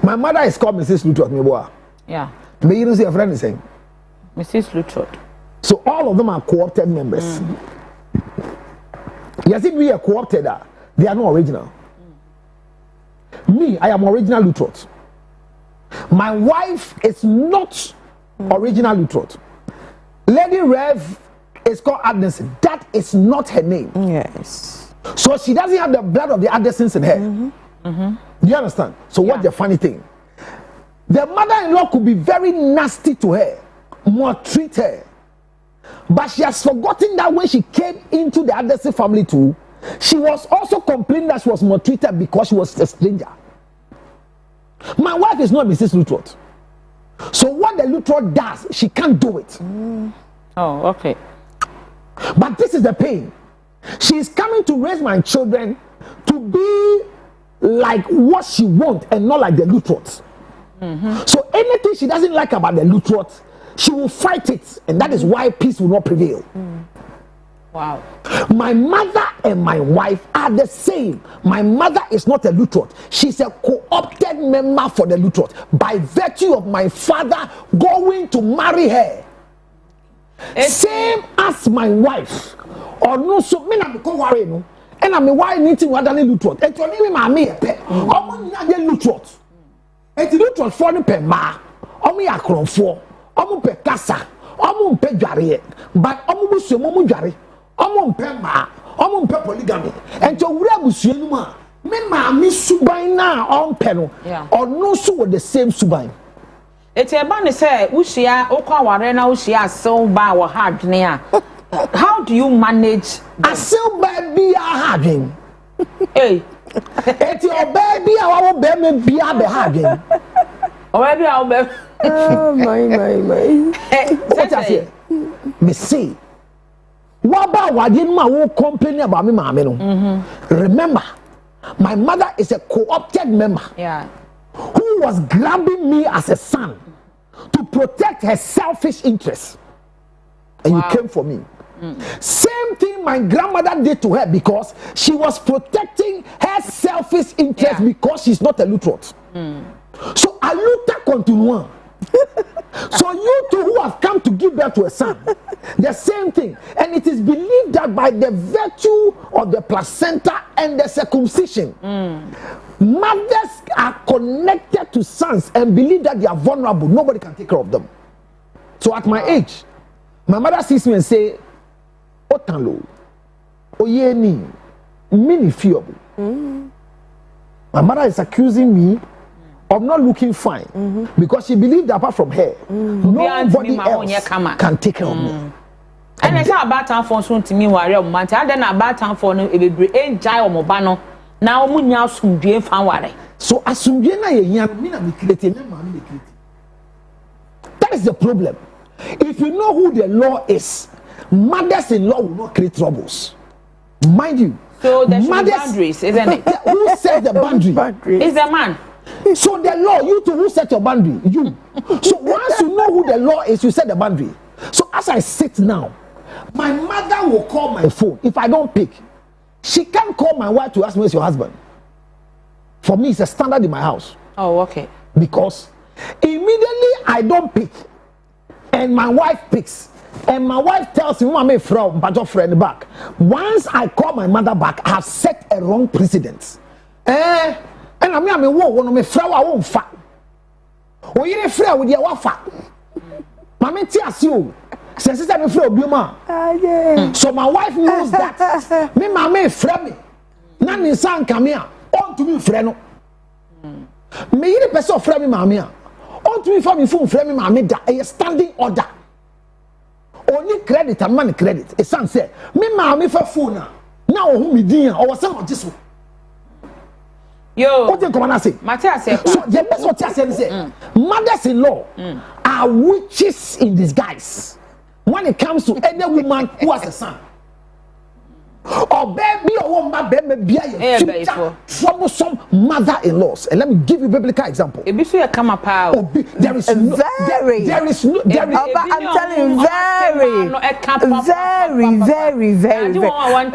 My mother is called Mrs. Lutrot, me boy. Yeah. Me you see a friend is saying. Mrs. Lutrot. So all of them are co-opted members. Yes, if we are co-opted, they are not original. Me, I am original Lutrot. My wife is not original Lutrot. Lady Rev is called Addison. That is not her name. Yes. So she doesn't have the blood of the Addisons in her. Do you understand? So what's the funny thing? The mother-in-law could be very nasty to her, maltreat her. But she has forgotten that when she came into the Addison family too, she was also complaining that she was maltreated because she was a stranger. My wife is not Mrs. Lutrot. So what the Lutrot does, she can't do it. Oh, okay. But this is the pain. She is coming to raise my children to be like what she wants and not like the Lutrots. So anything she doesn't like about the Lutrots, she will fight it, and that is why peace will not prevail. Wow. My mother and my wife are the same. My mother is not a Lutrot. She's a co-opted member for the Lutrot by virtue of my father going to marry her. Same as my wife. Or no, so me na ko worry no. And I mean, why need to water Lutrot? And to me, my me, I'm not Lutrot. And to Lutrot for the Pema, Omi Akron for, Omu Pe Casa, Omu Pe Jari, but Omu Sumu Jari, Omu Pema, Omu Pe polygamy. And to Rabusianuma, men, my miss Subai now on panel, or no so with the same Subai. It's a bunny say, Ushia, Oka Warena, Ushia, so by or hard near. How do you manage? I still baby are having. Hey, it's your baby, I will be having. Or maybe I'll be. Oh, my. What I say? Me say. What about what didn't my whole complain about me, mamma? Remember, my mother is a co-opted member. Yeah. Who was grabbing me as a son to protect her selfish interests. And you came for me. Same thing my grandmother did to her because she was protecting her selfish interest because she's not a Lutrot. So a luta continua. So you two who have come to give birth to a son, the same thing. And it is believed that by the virtue of the placenta and the circumcision, mothers are connected to sons and believe that they are vulnerable. Nobody can take care of them. So at my age, my mother sees me and say, Otalo, Oyeni, mini fiable. My mother is accusing me of not looking fine because she believed that apart from her, nobody else can take care of me. And I say about time for soon to me, warrior month. I then about time for no, it will be enjoy or mobano. Now, Munya Sumbian found. So, as Sumbiana, that is the problem. If you know who the law is, mothers-in-law will not create troubles. Mind you. So there's boundaries, isn't it? Who set the boundary? It's the man. So the law, you two, who set your boundary? You. So once you know who the law is, you set the boundary. So as I sit now, my mother will call my phone. If I don't pick, she can't call my wife to ask me where's your husband. For me, it's a standard in my house. Oh, okay. Because immediately I don't pick, and my wife picks. And my wife tells me, "Mama, friend back." Once I call my mother back, I have set a wrong precedent. And I mean, one me friend, I won't fat. Oh, you're a friend with your wife. Mama, tells you, says it's a friend, so my wife knows that. Me, mama, friend me. Nani san come here. On to me, friend. Me, the person friend me, mama. On to me, for me, phone friend me, mama. A standing order. Only credit and money credit. A son said, me mammy for phone now who me dear or some of this. Yo, what you come and say? Matthias said, so the best what you say, mothers-in-law are witches in disguise when it comes to any woman who has a son. Or baby or woman, baby, be a troublesome mother-in-laws. And let me give you a biblical example. There is I'm telling you, very.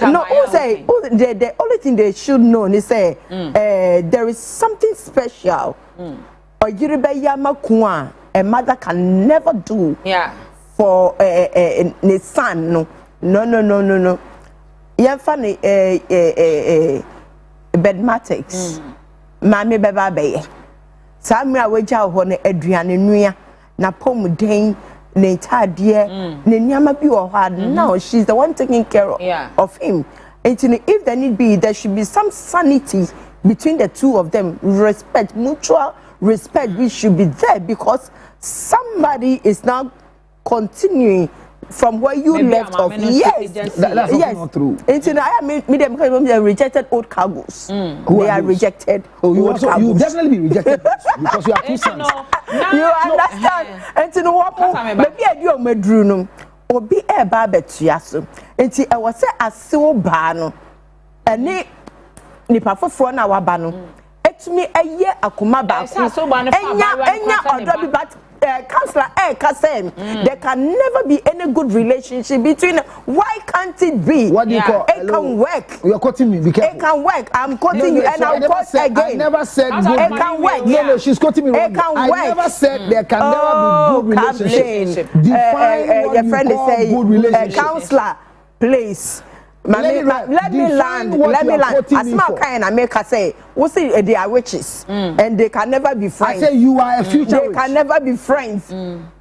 No, the only thing they should know is say there is something special. Or Yama a mother can never do for a son. No. Yeah, funny, bedmatics. Mammy beba bay. Samia waja one Adriana Nuya, Napom Dane, Nata dear, Ninyama Pure hard. Now she's the one taking care of him. And if there need be, there should be some sanity between the two of them. Respect, mutual respect, which should be there because somebody is now continuing from where you left off. Yes, that's not true. And I mean, they are rejected old cargoes. They are rejected. You definitely be rejected because you are too sons. You understand? And to know what maybe I do my drunum or be a barbetuaso. And I was a so bano. And nipa for an hour bano. It's me a year a kumaba. But Councillor there can never be any good relationship between. Why can't it be? What do you call it? Can work. You're quoting me. It can work. I'm quoting you, and I'll quote again. I never said good. It can work. No, she's quoting me wrong. I never said there can never be good relationship. Define what you call good relationship. Councillor, please. Let me land. As my kind I make her say, we see they are witches and they can never be friends. I say you are a future They can never be friends.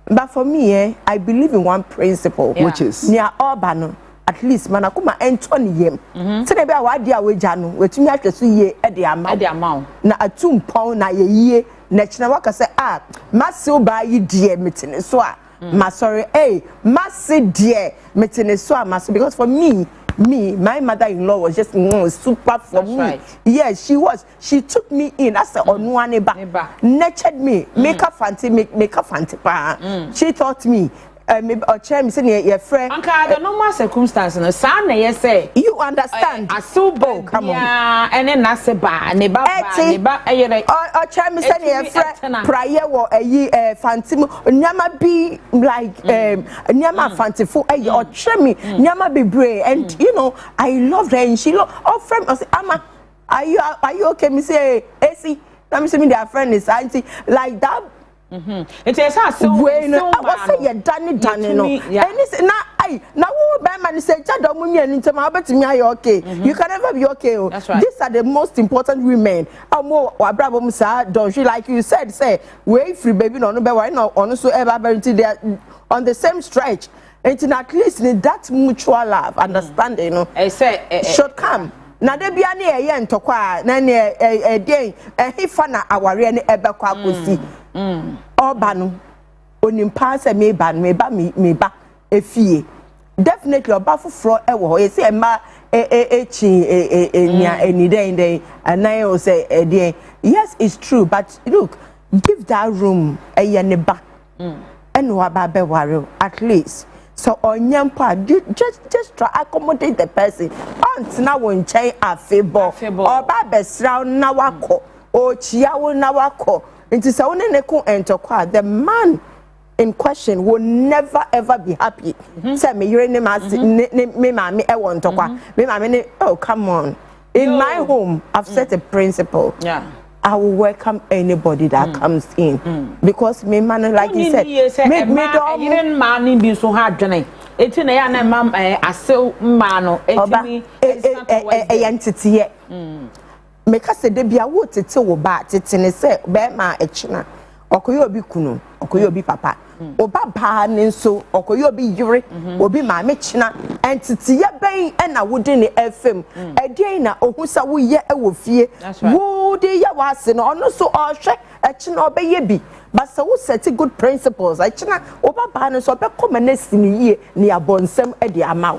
But for me, I believe in one principle, which is near Obaa, at least manakuma Anthony yem. Say they be a dia we janu, we tumi atweso ye e de amount. Na atum pound na ye na china waka say masse Obaa yi die meeting so ma sorry masse die meeting so masse, because for me my mother-in-law was just super for me. Right. Yes, she was. She took me in as a onwaneba, nurtured me, make a fancy, make a fancy pa. She taught me. Or chair me say your friend. Uncle, the normal circumstances, no son, yes say. You understand? Oh, come on. And then I say ba, neba, or chair me say your friend. Prior war a year fancy, nyama be like nyama fancy for a or chair me, nyama be brave, and you know I loved her, and she loved. Oh, friend, I say, Ama, are you okay? Me say, AC. Let me say me their friend is auntie like that. It is so when I was say you done no. And it's now by man say chado mumi and into my bet me are you okay. You can never be okay. That's right. These are the most important women. More abrabo musa don't she like you said say way free baby no be why no on so ever they are on the same stretch. And at least in that mutual love understanding no. I say should come. Na de bia na ye ntokwa na ne den hifa na aware ne ebekwa akosi Obaa no onimpa se me ba efie definitely Obaa foforo e wo ho ye se ma echi nia eniden anan o say den. Yes, it's true, but look, give that room ye ne ba and wa be worry at least. So onyampa just try accommodate the person. Aunt na won chain a favor. Obaa besra na wako. O chia wo na wako. Nti se woni ne ko entokwa, the man in question will never ever be happy. Say me yire ne ma me ma me e won tokwa. Me ma me ne oh come on. In my home I've set a principle. Yeah. I will welcome anybody that comes in because me man like you said me don't man be so hard journey. Eti na ya na mam asew ma no etimi entity me ka se de bia wo tete wo ba tete ne se be ma echina okoye obi kunu okoye obi papa oba ba ne nso okoye obi yure obi ma me china entity ya ben na wodi ne fm edien na ohusa wo ye e wo fie wo de ya wase no ono so ohwe echina obeye bi but so wo set good principles echina oba ba ne so be come na sini ye ne abonsem e de amaw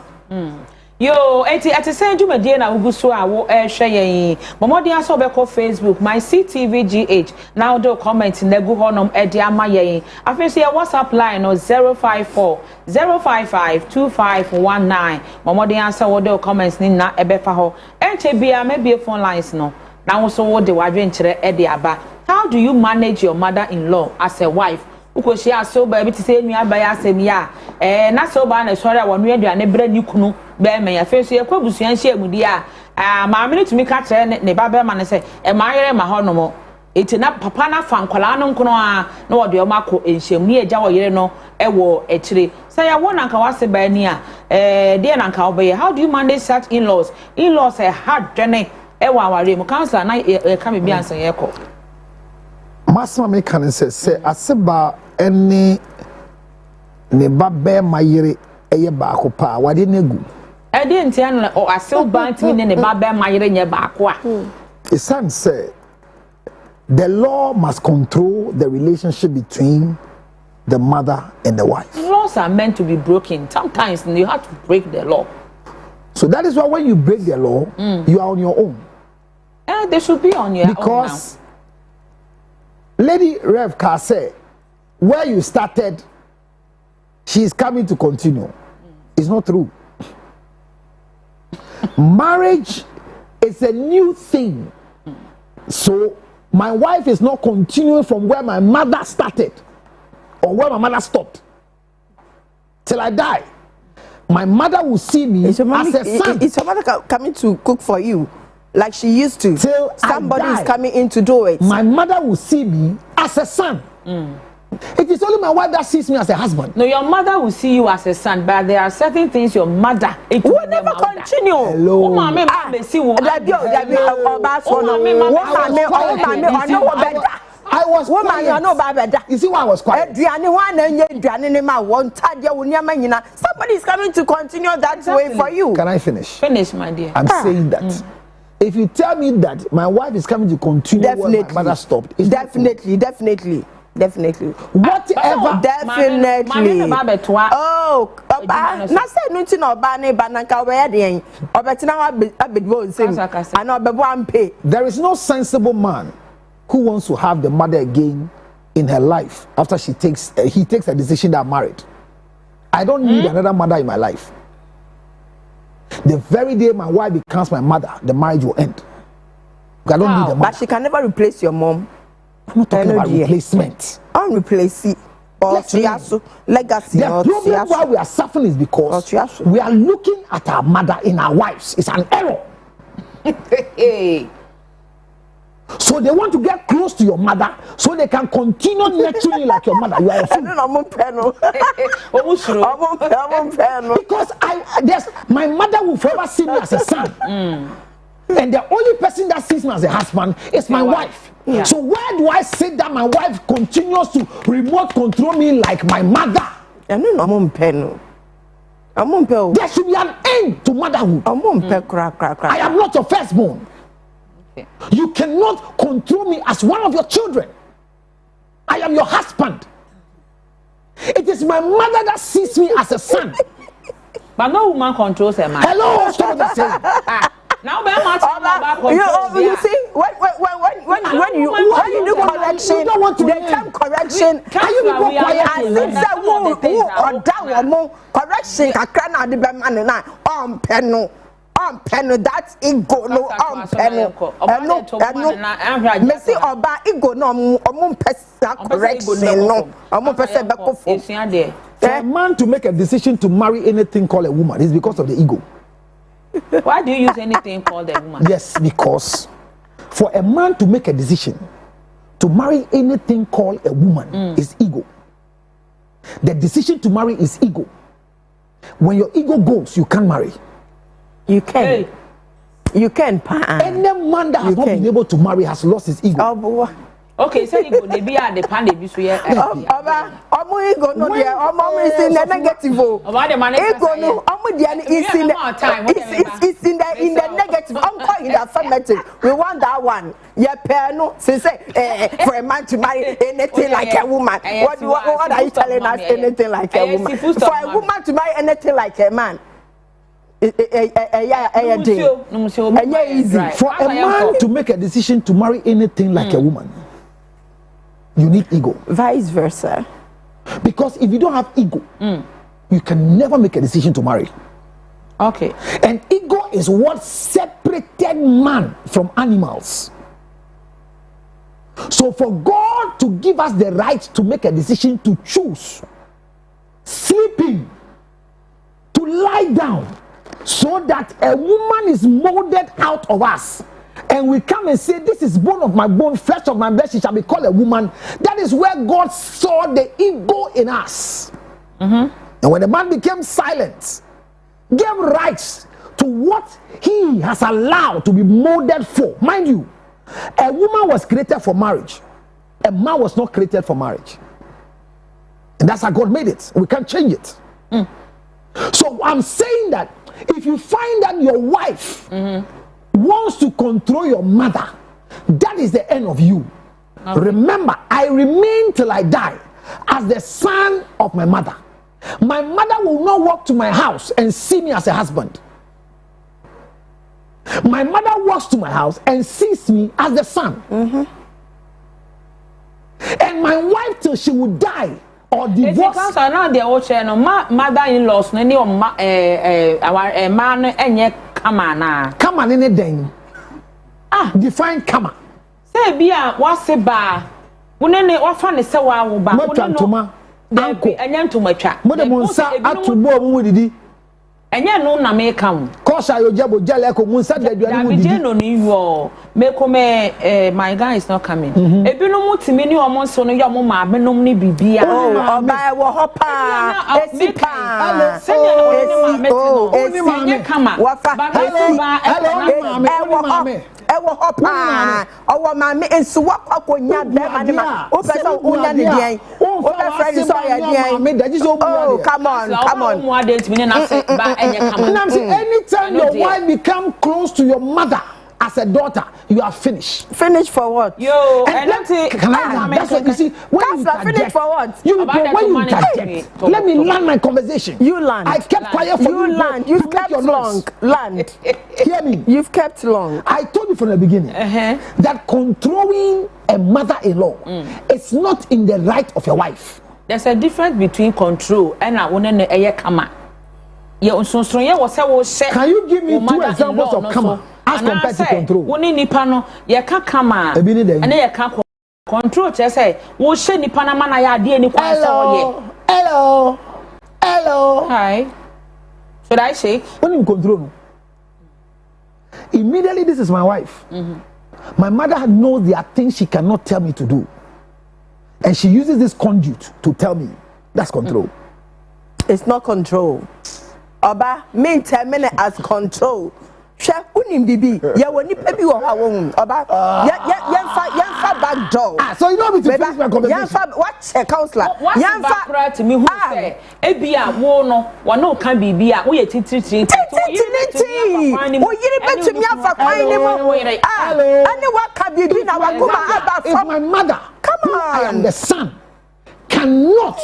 Yo, eti say dwumadie na uguso a wo hwe yen. Momodi aso be ko Facebook, my CTVGH. Now do comment na gu honom e de ama yen. Afese your WhatsApp line no 054 055 2519. Momodi aso wo do comments ni na e be fa ho. Enche bia maybe phone lines no. Na wo so wo de wadwen kire e de aba. How do you manage your mother-in-law as a wife? Ukoshi aso ba bi ti say nua ba ya asem ya na so ba na sori a wonu aduane bra ni kunu be me ya feso ye kwabusuan hia mudi a ma me tumi ka kire ne ba be ma ne say ma yere ma ho no mo eti na papa na fa nkwala no nkono a na wo de o mako enhyem ni eja wo yere no e wo ekire say ya wona nka wase ba ni a de na nka obaye. How do you manage such in-laws a hard journey e wa aware mu counselor na ka me bi ansan ye ko Masma me kan say aseba any ne babe mayire eye baako pa wade negu e de ntia no o asew bantimi ne babe mayire nye baako a it sounds say the law must control the relationship between the mother and the wife. Laws are meant to be broken. Sometimes you have to break the law. So that is why when you break the law, you are on your own. They should be on your own now. Because Lady Rev Kase, where you started, she is coming to continue. It's not true. Marriage is a new thing. So my wife is not continuing from where my mother started or where my mother stopped. Till I die. My mother will see me as a son. Is your mother coming to cook for you? Like she used to. Till somebody is coming in to do it. My mother will see me as a son. It is only my wife that sees me as a husband. No, your mother will see you as a son, but there are certain things your mother will never continue. Hello. I was quiet. You see why I was quiet? Somebody is coming to continue that way for you. Can I finish? Finish, my dear. I'm saying that. If you tell me that my wife is coming to continue where my mother stopped, it's definitely. Whatever. Definitely. Oh, na say nothing Obaa ne bananka where dey. Obetina abedwo nsem. And obebo ampe. There is no sensible man who wants to have the mother again in her life after he takes a decision that I'm married. I don't need another mother in my life. The very day my wife becomes my mother, the marriage will end. I don't need a mother. But she can never replace your mom. I'm not talking about replacement. I'm replacing legacy. The problem why we are suffering is because we are looking at our mother in our wives. It's an error. So they want to get close to your mother so they can continue nurturing you like your mother. You are a fool. Because my mother will forever see me as a son. And the only person that sees me as a husband is my wife. Yeah. So where do I say that my wife continues to remote control me like my mother? There should be an end to motherhood. I am not your firstborn. Okay. You cannot control me as one of your children. I am your husband. It is my mother that sees me as a son. But no woman controls her man. Hello, stop that saying. Now, you see, when you do correction, you don't want to the term correction. Can you be quiet? I think that correction kakana de be man na penno. That ego no penno. Me see Obaa ego no pesa correction no. Pesa be kofo. For a man to make a decision to marry anything called a woman is because of the ego. Why do you use anything called a woman? Yes, because for a man to make a decision to marry anything called a woman is ego. The decision to marry is ego. When your ego goes, you can't marry. You can. Hey. You can. Any man that has not been able to marry has lost his ego. Oh, boy. Okay, so you they be at the pan they be so yeah. Ego no there. Is in the negative. Ego no. Is in the negative. In the affirmative. We want that one. Yeah, no. Say for a man to marry anything like a woman. What are you telling us? Anything like a woman. For a woman to marry anything like a man. Easy. For a man to make a decision to marry anything like a woman, you need ego. Vice versa. Because if you don't have ego, you can never make a decision to marry. Okay. And ego is what separated man from animals. So for God to give us the right to make a decision to choose sleeping, to lie down, so that a woman is molded out of us, and we come and say, this is bone of my bone, flesh of my flesh, she shall be called a woman. That is where God saw the ego in us. And when the man became silent, gave rights to what he has allowed to be molded for. Mind you, a woman was created for marriage. A man was not created for marriage. And that's how God made it. We can't change it. So I'm saying that if you find that your wife wants to control your mother, that is the end of you. Okay. Remember, I remain till I die as the son of my mother. My mother will not walk to my house and see me as a husband. My mother walks to my house and sees me as the son. And my wife, till she would die or divorce. Because now the old channel, mother-in-laws, any of our man and come on in a den. Define come on. Say be a what's a bar. Unene what fun is so wow bar. And yan to my chat. Mother Monsa at to board with it. And yan no na may come. because I ojabo jale ko mun said that you are no you me my guy is not coming. Ebinu mutimi ni omo so no ya mo ma benom ni bibia. Oh, oba wo hopa. Esipa. Enye kama. Ewo hopa. Owo mama ensu wakonya be manema. O pese unya ne dian. O be friend so ya dian. Oh, come on. Anytime your wife become close to your mother as a daughter, you are finished. Finished for what? Yo, and that's what you see. When you finished for what? When you interject, let me land my conversation. You land. I kept quiet for you. Land. You've kept long. Land. Hear me. You've kept long. I told you from the beginning that controlling a mother-in-law is not in the right of your wife. There's a difference between control and a woman kama. Can you give me 2 examples of kama as compared to control? Woni nipa no ye ka kama and ye ka control che say wo hye nipa na mana ya ade ni kwan say wo ye. Hello. Hi. Should I shake? When you control, immediately this is my wife. My mother knows there are things she cannot tell me to do, and she uses this conduit to tell me. That's control. It's not control. Oba, me terminate as control. Chef unim bibi, ya woni pebi wo ha wo Oba, ya back door. So you know me to finish my conversation. What a counselor. Ya fa to me who say, ebia wo no, wa no kan bibi a wo ye titiri. Wo yiri betumi afa kwan ni mo. Ani wa ka bibi na wa kuma aba if my mother, come on, I am the son, cannot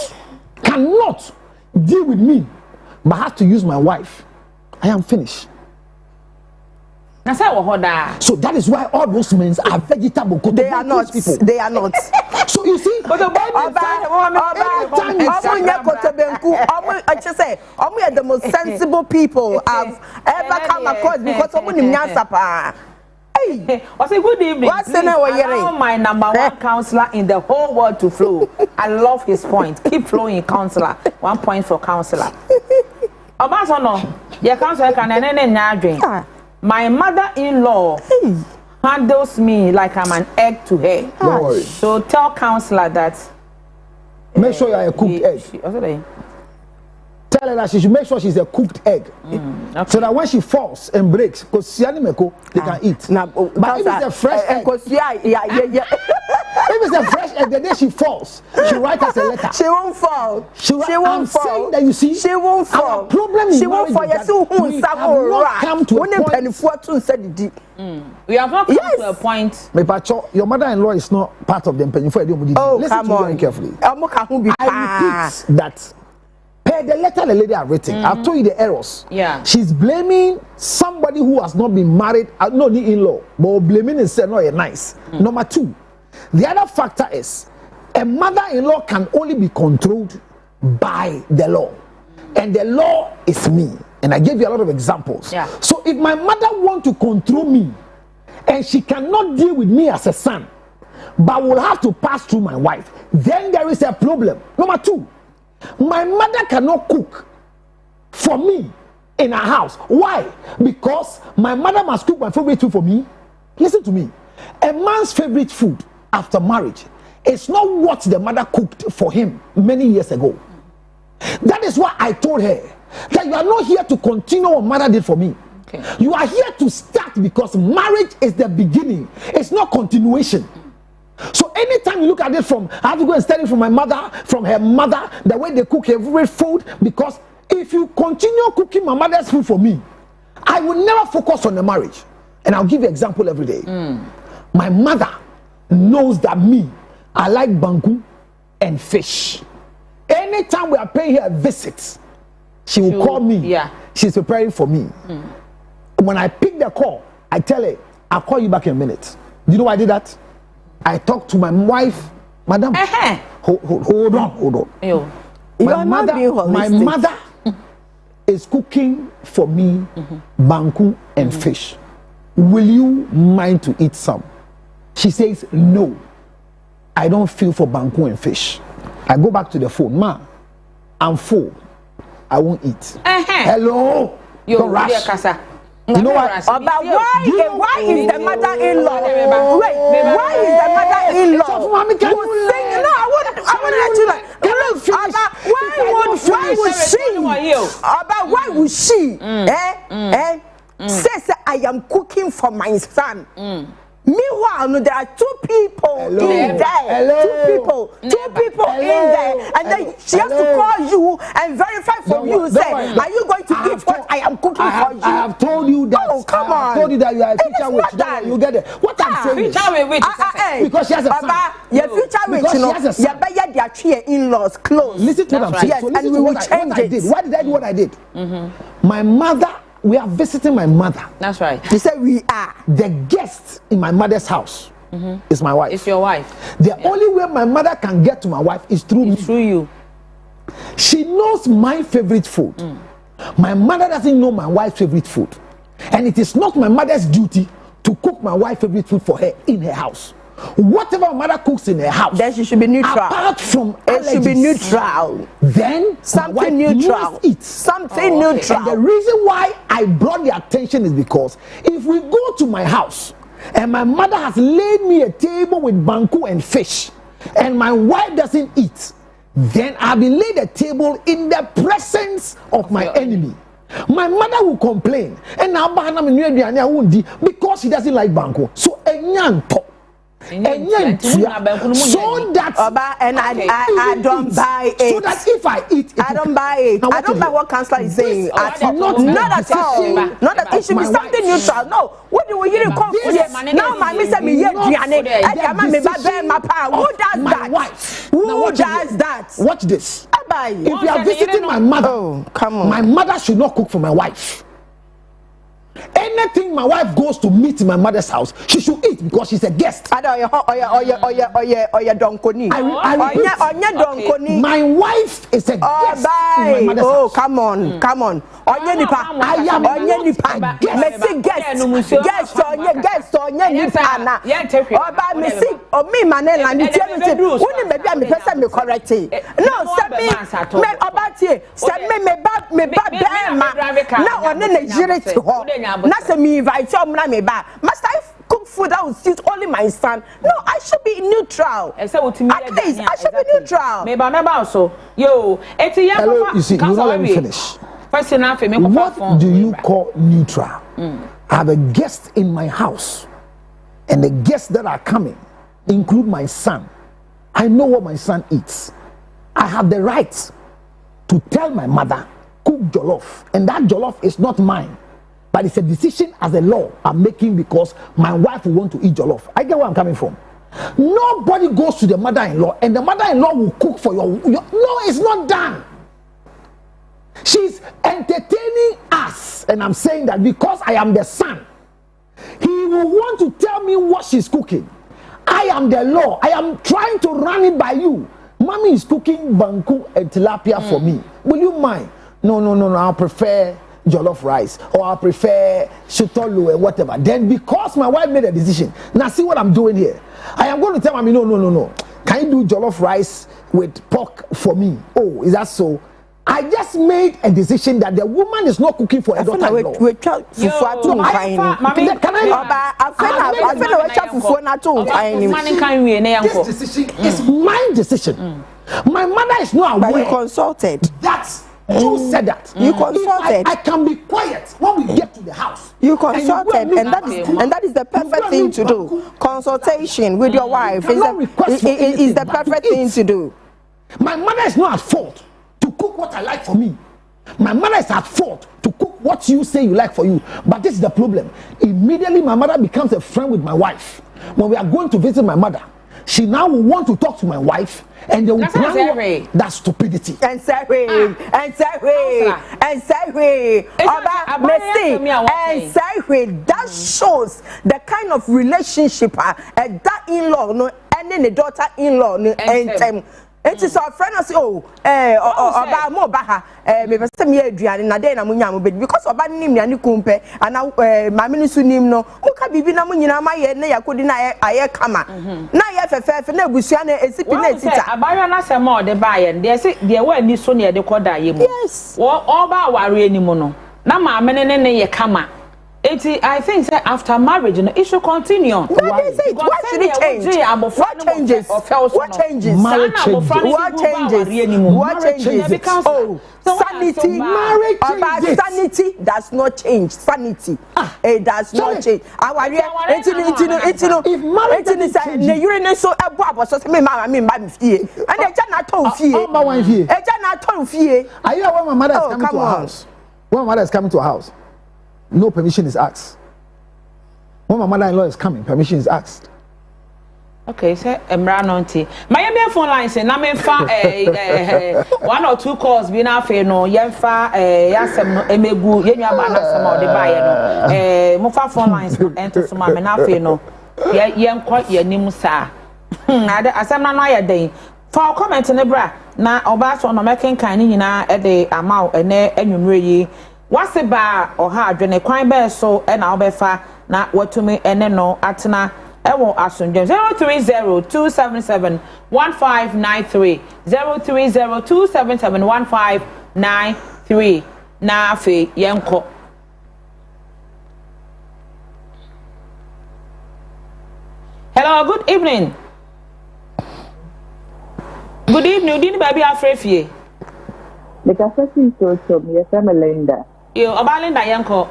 deal with me, but has to use my wife, I am finished. So that is why all those men are vegetable. They are not. They are not. So you see, but the Bible I just say, are the most sensible people I've ever come across because of Hey, I say good evening. Allow my number 1 counselor in the whole world to flow. I love his point. Keep flowing, counselor. 1 point for counselor. Obaa Soono, your counselor can my mother-in-law handles me like I'm an egg to her. So tell counselor that. Make sure you are a cooked egg. Tell her that she should make sure she's a cooked egg. Okay. So that when she falls and breaks, because they can eat. But if it's a fresh egg, if it's a fresh egg, the day she falls, she writes us a letter. She won't fall. She won't fall. Saying that you see, she won't fall. Our problem is she won't fall. Yes, we have not come to a point. We have not come to a point. Your mother-in-law is not part of them. Oh, listen come to on. me very carefully. I repeat that. Per the letter the lady have written, I've told you the errors. Yeah. She's blaming somebody who has not been married, no in-law, but blaming is not nice. Number 2, the other factor is a mother-in-law can only be controlled by the law. And the law is me. And I gave you a lot of examples. Yeah. So if my mother wants to control me and she cannot deal with me as a son, but will have to pass through my wife, then there is a problem. Number 2, my mother cannot cook for me in her house. Why? Because my mother must cook my favorite food for me. Listen to me. A man's favorite food after marriage is not what the mother cooked for him many years ago. That is why I told her that you are not here to continue what mother did for me. Okay. You are here to start because marriage is the beginning. It's not continuation. So anytime you look at it from, I have to go and study from my mother, from her mother, the way they cook her favorite food, because if you continue cooking my mother's food for me, I will never focus on the marriage. And I'll give you an example every day. My mother knows that me, I like banku and fish. Anytime we are paying her a visit, she will call me. Yeah. She's preparing for me. When I pick the call, I tell her, I'll call you back in a minute. Do you know why I did that? I talked to my wife, madam. Hold on. My mother is cooking for me banku and fish. Will you mind to eat some? She says, no, I don't feel for banku and fish. I go back to the phone. Ma, I'm full. I won't eat. Hello? Don't rush. You know what? About why is the mother-in-law? Wait, why is the mother-in-law? So, mommy, can you no, I wouldn't let you like. Why would she? About why would she? Says I am cooking for my son. Meanwhile, no, there are two people in there. Two people in there, and then she has to call you and verify from you. Say, are you going to eat what I am cooking for you? I have told you that. Oh, come on! I have told you that you are a future witch. You get it? What I'm saying is, future witch because she has a son. Your future witch, you know, you better their three in-laws close. Listen to what I'm saying. Yes, and we will change it. Why did I do what I did? My mother. We are visiting my mother. That's right. You said we are. The guest in my mother's house is my wife. It's your wife. The only way my mother can get to my wife is through me. Through you. She knows my favorite food. My mother doesn't know my wife's favorite food. And it is not my mother's duty to cook my wife's favorite food for her in her house. Whatever my mother cooks in her house, then she should be neutral. Apart from it should be neutral. Then something neutral. Something neutral. And the reason why I brought the attention is because if we go to my house and my mother has laid me a table with banku and fish, and my wife doesn't eat, then I'll be laid a table in the presence of my enemy. My mother will complain, and now because she doesn't like banku. So so that I don't buy it. So that if I eat, I don't buy it. I don't buy what Counselor is saying. Not at all. Not that it should be something neutral. No. What do we really call for? Now my Mr. Who does that? Who does that? Watch this. If you are visiting my mother, come on. My mother should not cook for my wife. Anything my wife goes to meet in my mother's house, she should eat because she's a guest. My wife is a guest in my mother's house. Come on. I am a Nasa me invite your me back. Must I cook food that will suit only my son? No, I should be neutral. At least I should be neutral. Maybe also. Yo, hello, you see, you not let me finish. What do you call neutral? I have a guest in my house, and the guests that are coming include my son. I know what my son eats. I have the right to tell my mother, cook jollof, and that jollof is not mine. But it's a decision as a law I'm making because my wife will want to eat jollof. I get where I'm coming from. Nobody goes to the mother-in-law and the mother-in-law will cook for your. No, it's not done. She's entertaining us, and I'm saying that because I am the son, he will want to tell me what she's cooking. I am the law. I am trying to run it by you. Mommy is cooking banku and tilapia for me. Will you mind? No. I'll prefer jollof rice, or I prefer shutolu and whatever. Then because my wife made a decision, now see what I'm doing here. I am going to tell mommy, no. Can you do jollof rice with pork for me? Oh, is that so? I just made a decision that the woman is not cooking for a daughter-in-law. This decision is my decision. My mother is not aware. But you consulted. That's who said that? You consulted. I can be quiet when we get to the house. You consulted, and that is the perfect thing to do. Consultation with your wife is the perfect thing to do. My mother is not at fault to cook what I like for me. My mother is at fault to cook what you say you like for you. But this is the problem. Immediately my mother becomes a friend with my wife. When we are going to visit my mother, she now will want to talk to my wife, and they will plan that stupidity. And say, that shows the kind of relationship that in-law no, and then the daughter-in-law no, and it is our friend say, Obaa mo baha, me pese me aduane na dey na munya mo be because Obaa nim ya ni kumpe ana mame ni su nim no mo ka bibi na mo nyina ma ye na yakodi na aye kama na ye fefefe na ebusua na esipi na etita abayo na se ma ode ba ye dey say dey wa ni so na ye de koda ye mu yes Obaa ware ani mu no na mame ne ye kama I think that after marriage, it should continue. Why should it change? What changes? What changes? Marriage changes. What changes? What changes? Oh, sanity. Marriage changes. Sanity does not change. Sanity. It does not change. If marriage changes, the urine so above so me mama me mama fie. And the jana ton fie. E jana ton fie. Are you aware when my mother is coming to a house? When my mother is coming to a house, no permission is asked. When my mother-in-law is coming, permission is asked. Okay, so Emranonti. My phone line say na me fa 1 or 2 calls be na fe no yen fa yasem no emegu yenwa ba na sem o de baye no mo fa phone lines ento so ma me na fe no yen kwa yanim sa na de asem na no aye den fa comment ne bra na Obaa Soono meken kan ni nyina e de amaw ene anwumre yi wase ba oha adwene kwan be so e na obefa na watumi ene no atena ewo asundwe 03027711593 03027711593 na afi yenko. Hello, good evening. Good evening, didn't baby afrefie. The cassette so me Melinda. Yo, Obalinda yenko.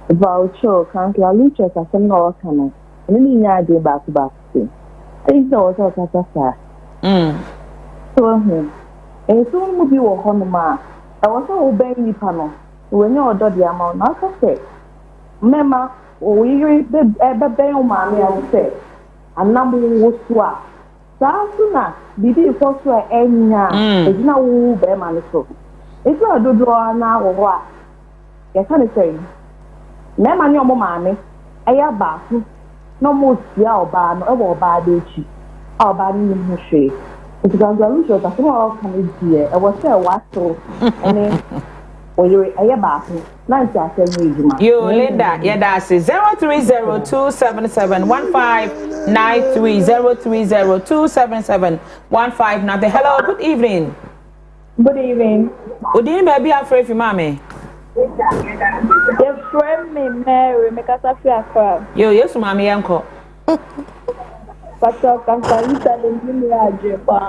Voucher council Lucha Cassam no kana. Ni nya de back back. Things are also kasa. So so mu bi wo ho no ma. I was so obey ni pa no. We nya odo de amount na say. Mema o yiri be be o ma me am say. Anam wo so a. Sa na bibi for so enya. E na wo be ma no so. It's not do na wo ho a. Ye kan say. Mema ni omo ma me. Eya ba fu. No more sia Obaa no e wo Obaa de chi. Obaa ni mu hwe. It's going to lose that all can be I was say what so and or you a ba na ti asem you Linda yeah that's 030277593 0302775 hello good evening. Good evening. Good evening baby afraid for mommy. Your friend me Mary make us feel afraid. Yo yes mommy yanko. Pastor Kansalita Lindini Ajepa.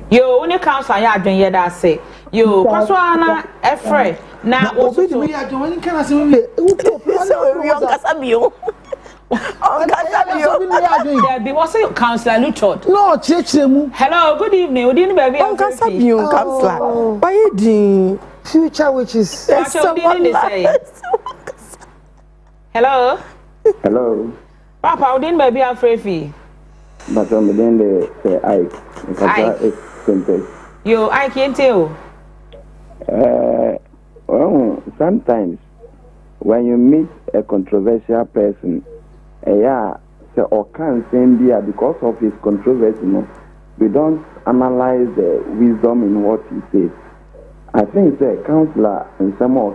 Yo, when you counsel, I don't yet I say. Yo, Paswana, Efre. Now, also, we are doing can I say, be was a counselor Luchot. No, church. Hello, good evening. We didn't baby. Counselor. Why you future witches? Hello. Hello. Papa, we didn't baby afraid fee. But I'm then the Ike. Yo, I can't tell. Well, sometimes when you meet a controversial person, or can't send there because of his controversy, we don't analyze the wisdom in what he says. I think the counselor in some more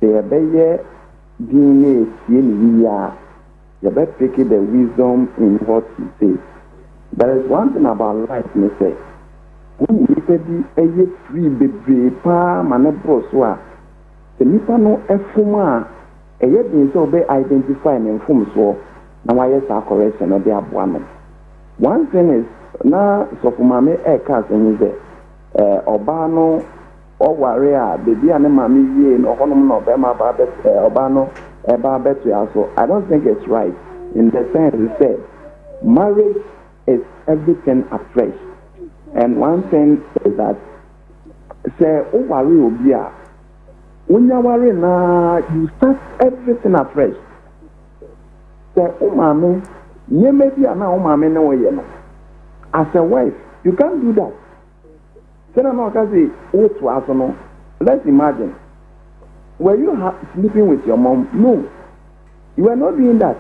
they are better DNA you better pick the wisdom in what he says. There is one thing about life, me say. When you be a free baby, pa manaboswa, the nipa no efuma, a yet being so be identifying and form so. Now I yes, correction of the Adwoa. One thing is now so for my cast and is Obaa no or warrior, baby and mammy ye no honor no bema babet Obaa no. Also, I don't think it's right in the sense you said marriage is everything afresh. And one thing is that say when you worry now you start everything afresh. Say mama, you may be an mama no way. As a wife, you can't do that. Let's imagine. Were you sleeping with your mom? No. You are not doing that.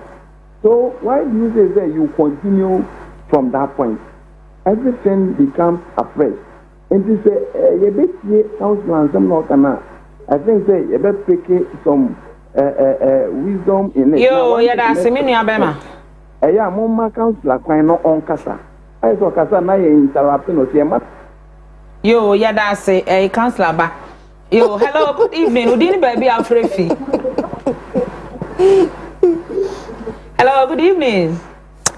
So why do you say that you continue from that point? Everything becomes afresh. And you say, you bet house some not I think say you better pick some wisdom in it. Yo, yeah, that's a mini abema. Yeah, mama counselor no on casa. I saw casa na interrupting or yo, yeah, that's a counselor ba. Yo, hello, good evening. Udini baby Afrefi. Hello, good evening.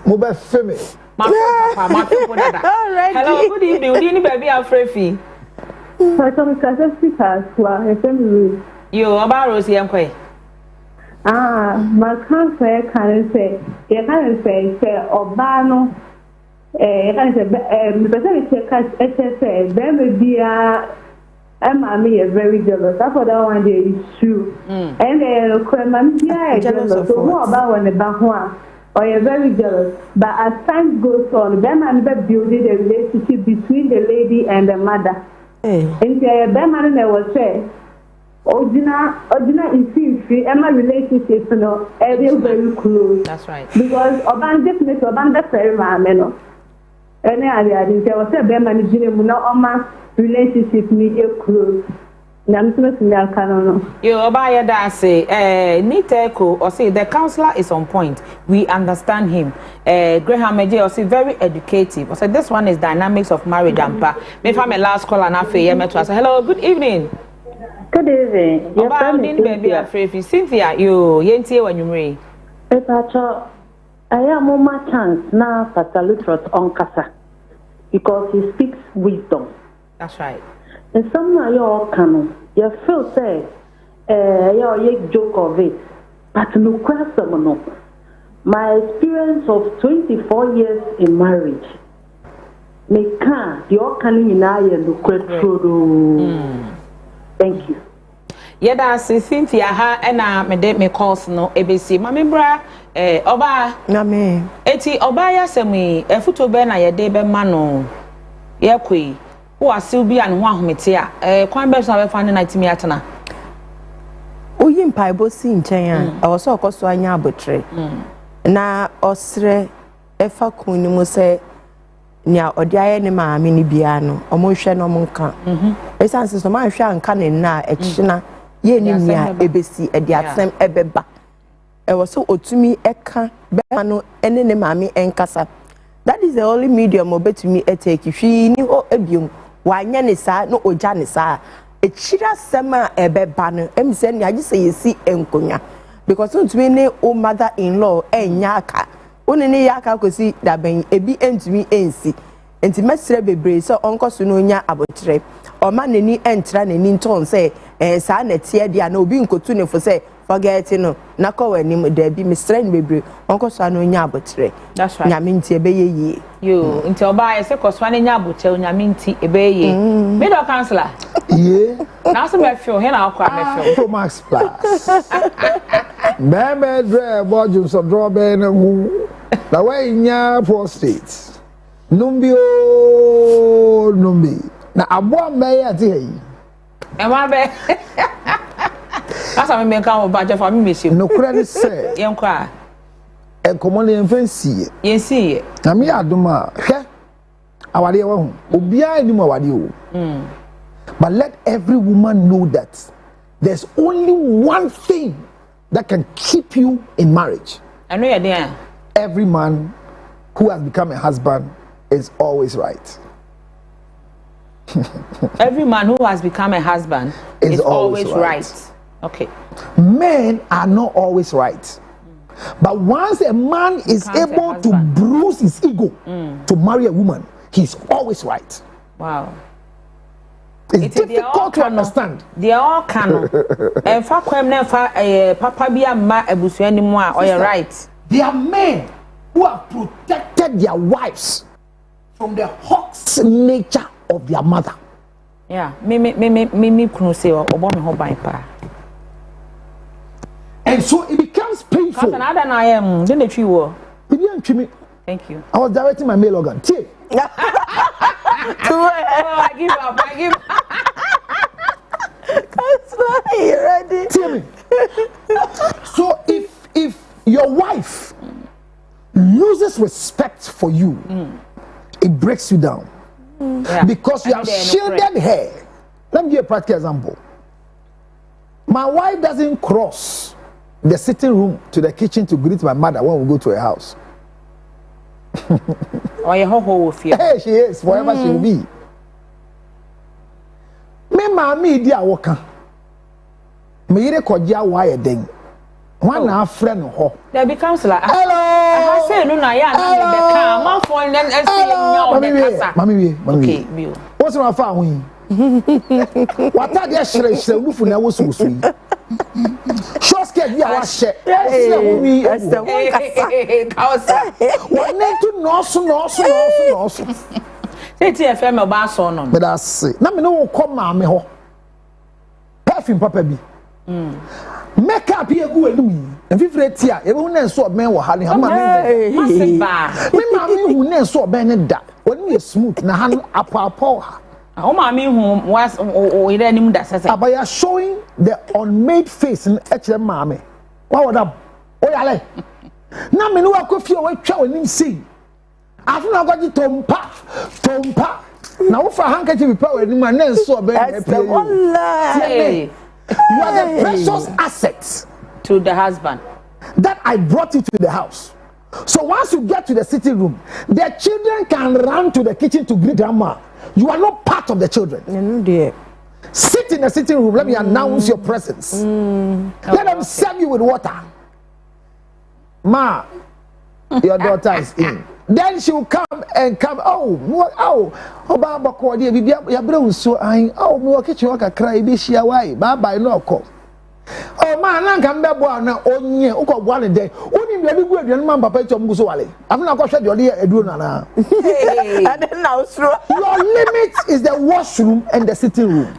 Mobile Femi. My papa, my people dada. Hello, good evening. Udini baby Afrefi. Yo, Obaa Rosie yankwe. My cancer can say, you can't say, Obaa no. You can't say, there may be a mommy is very jealous. That's what that one day is true. And then, Mammy is jealous. So, more about when the Bahua. Or you're very jealous. But as time goes on, them and the building a relationship between the lady and the mother. And them and they will say, Ordina is free, and my relationship, you know, very close. That's right. Because Oban definitely Oban the very man, and I didn't say, what's a bear managing my relationship media close. Yo, Obaa da say, Niteko, or say the counselor is on point. We understand him. Graham Meje, or say very educative. Or say this one is dynamics of marriage and pa. Maybe I'm a last call and after you met us. Hello, good evening. Good evening. Obaa baby Afrefi. Cynthia, you yenti when you marry. Epacho, I am more chance now Pastor Lutrot on Kasa because he speaks wisdom. That's right. And some of your canon, you feel say, you joke of it, but no question, no. My experience of 24 years in marriage, me can't, you're coming in I and look. Thank you. Yeah, that's Cynthia ha and me calls no ABC. Mami bra, Obaa. Name. Eti Obaa ya semi, futo be na ye de be mano. Ye kwe. Who are still be and one metia. Kwan be so be fan na timi atena. Oyi mpaibo si nchen a oso okoso anya abotre. Na osre efa kun ni mo se nia odi aye ni maami ni bia no omo hwe no mo nka. Esanse so ma hwe anka ne na ekina ye ni nia ebesi edi atsem ebeba. E wo so otumi eka be no ene ne maami enkasa. That is the only medium obetumi etake hwi ni ho ebiom. Wanya ne sa no oja ne sa echira sema ebeba no emse ne agi se yesi enkonya because ntumi ne o mother in law enya aka woni ne yaka kosi da ben ebi entumi ensi enti mesre bebre so onko so no nya abotre o ma nani entra nani nton se sa na tie dia na obi nkotu ne fo se forget no na ko wani mu da bi mesre ne bebre onko so no nya abotre. That's right. Nyame nti ebe ye Yo, nti Obaa ye se koswa ne nya abotre nyame nti ebe ye. Me do counselor. Yeah. Now so me feel he na akwa me feel. Pro Max Plus. Meme dre bojum so draw be na hu. Na we nya prostate. Numbi. Na abo me ya ti yi. E ma be. Asa me menka Obaa je for me mechim. No credit say. Yenkwa. E common enfancy. Yensi. Na me adoma hwe. Awade wa hu. Obia ni mo awade o. But let every woman know that there's only one thing that can keep you in marriage. I know you're there. Every man who has become a husband is always right. Every man who has become a husband is always right. Okay. Men are not always right. But once a man is able to bruise his ego to marry a woman, he's always right. Wow. It's difficult to understand. They are all canon. And for kwem for papa be a ma ebusu anymore. Or you're right. There are men who have protected their wives from the hot nature of their mother. Yeah, me kunu say obo me ho ban pa. And so it becomes painful. Because another na am, then the tree war. Thank you. I was directing my male organ. I give up. That's why you ready. Tell me. So if your wife loses respect for you, it breaks you down. Yeah. Because you have shielded her. Let me give you a practical example. My wife doesn't cross the sitting room to the kitchen to greet my mother when we go to her house. Or your whole will feel. Hey, she is. Forever she will be. Me maami di awoka me yire kogya wa ye den one na friend ho there becomes like hello I say no na ya na be ka ma phone then say nya the kasa mami okay bio what's my fa ho yi wata de hire lufu na wo so yi short skirt bi a wa hye say wo mi kasa wona to no so say ti FM Obaa Soono me da say na me no wo kọ maami ho perfume papa bi makeup here go enu and fifre tia e hu na so oben wo ha ne ha ma me hu na so oben ne da oni e smooth na han apapo ha o ma me hu was o ire nim da sese abaya showing the unmade face in echere maame wa woda o yale na me no akofie o atwa onim sei afu na gwaji tompa na wo fa handkerchief bi pa onim na so oben ne pie wallahi you are the precious asset to the husband that I brought you to the house. So once you get to the sitting room, the children can run to the kitchen to greet grandma. You are not part of the children. Sit in the sitting room. Let me announce your presence. Let them serve you with water. Ma, your daughter is in. Then she will come. Oh, Obaa ko dia bibia ya bre unso an. Oh, me kitchen waka cry bi shia wai. Bye no ko. Oh man, na nka mbebo na onye ukogwa ne den. Oni bia bi gu aduan man papa chom guso wale. Afuna ko hwe de ole aduro na. Your limit is the washroom and the sitting room.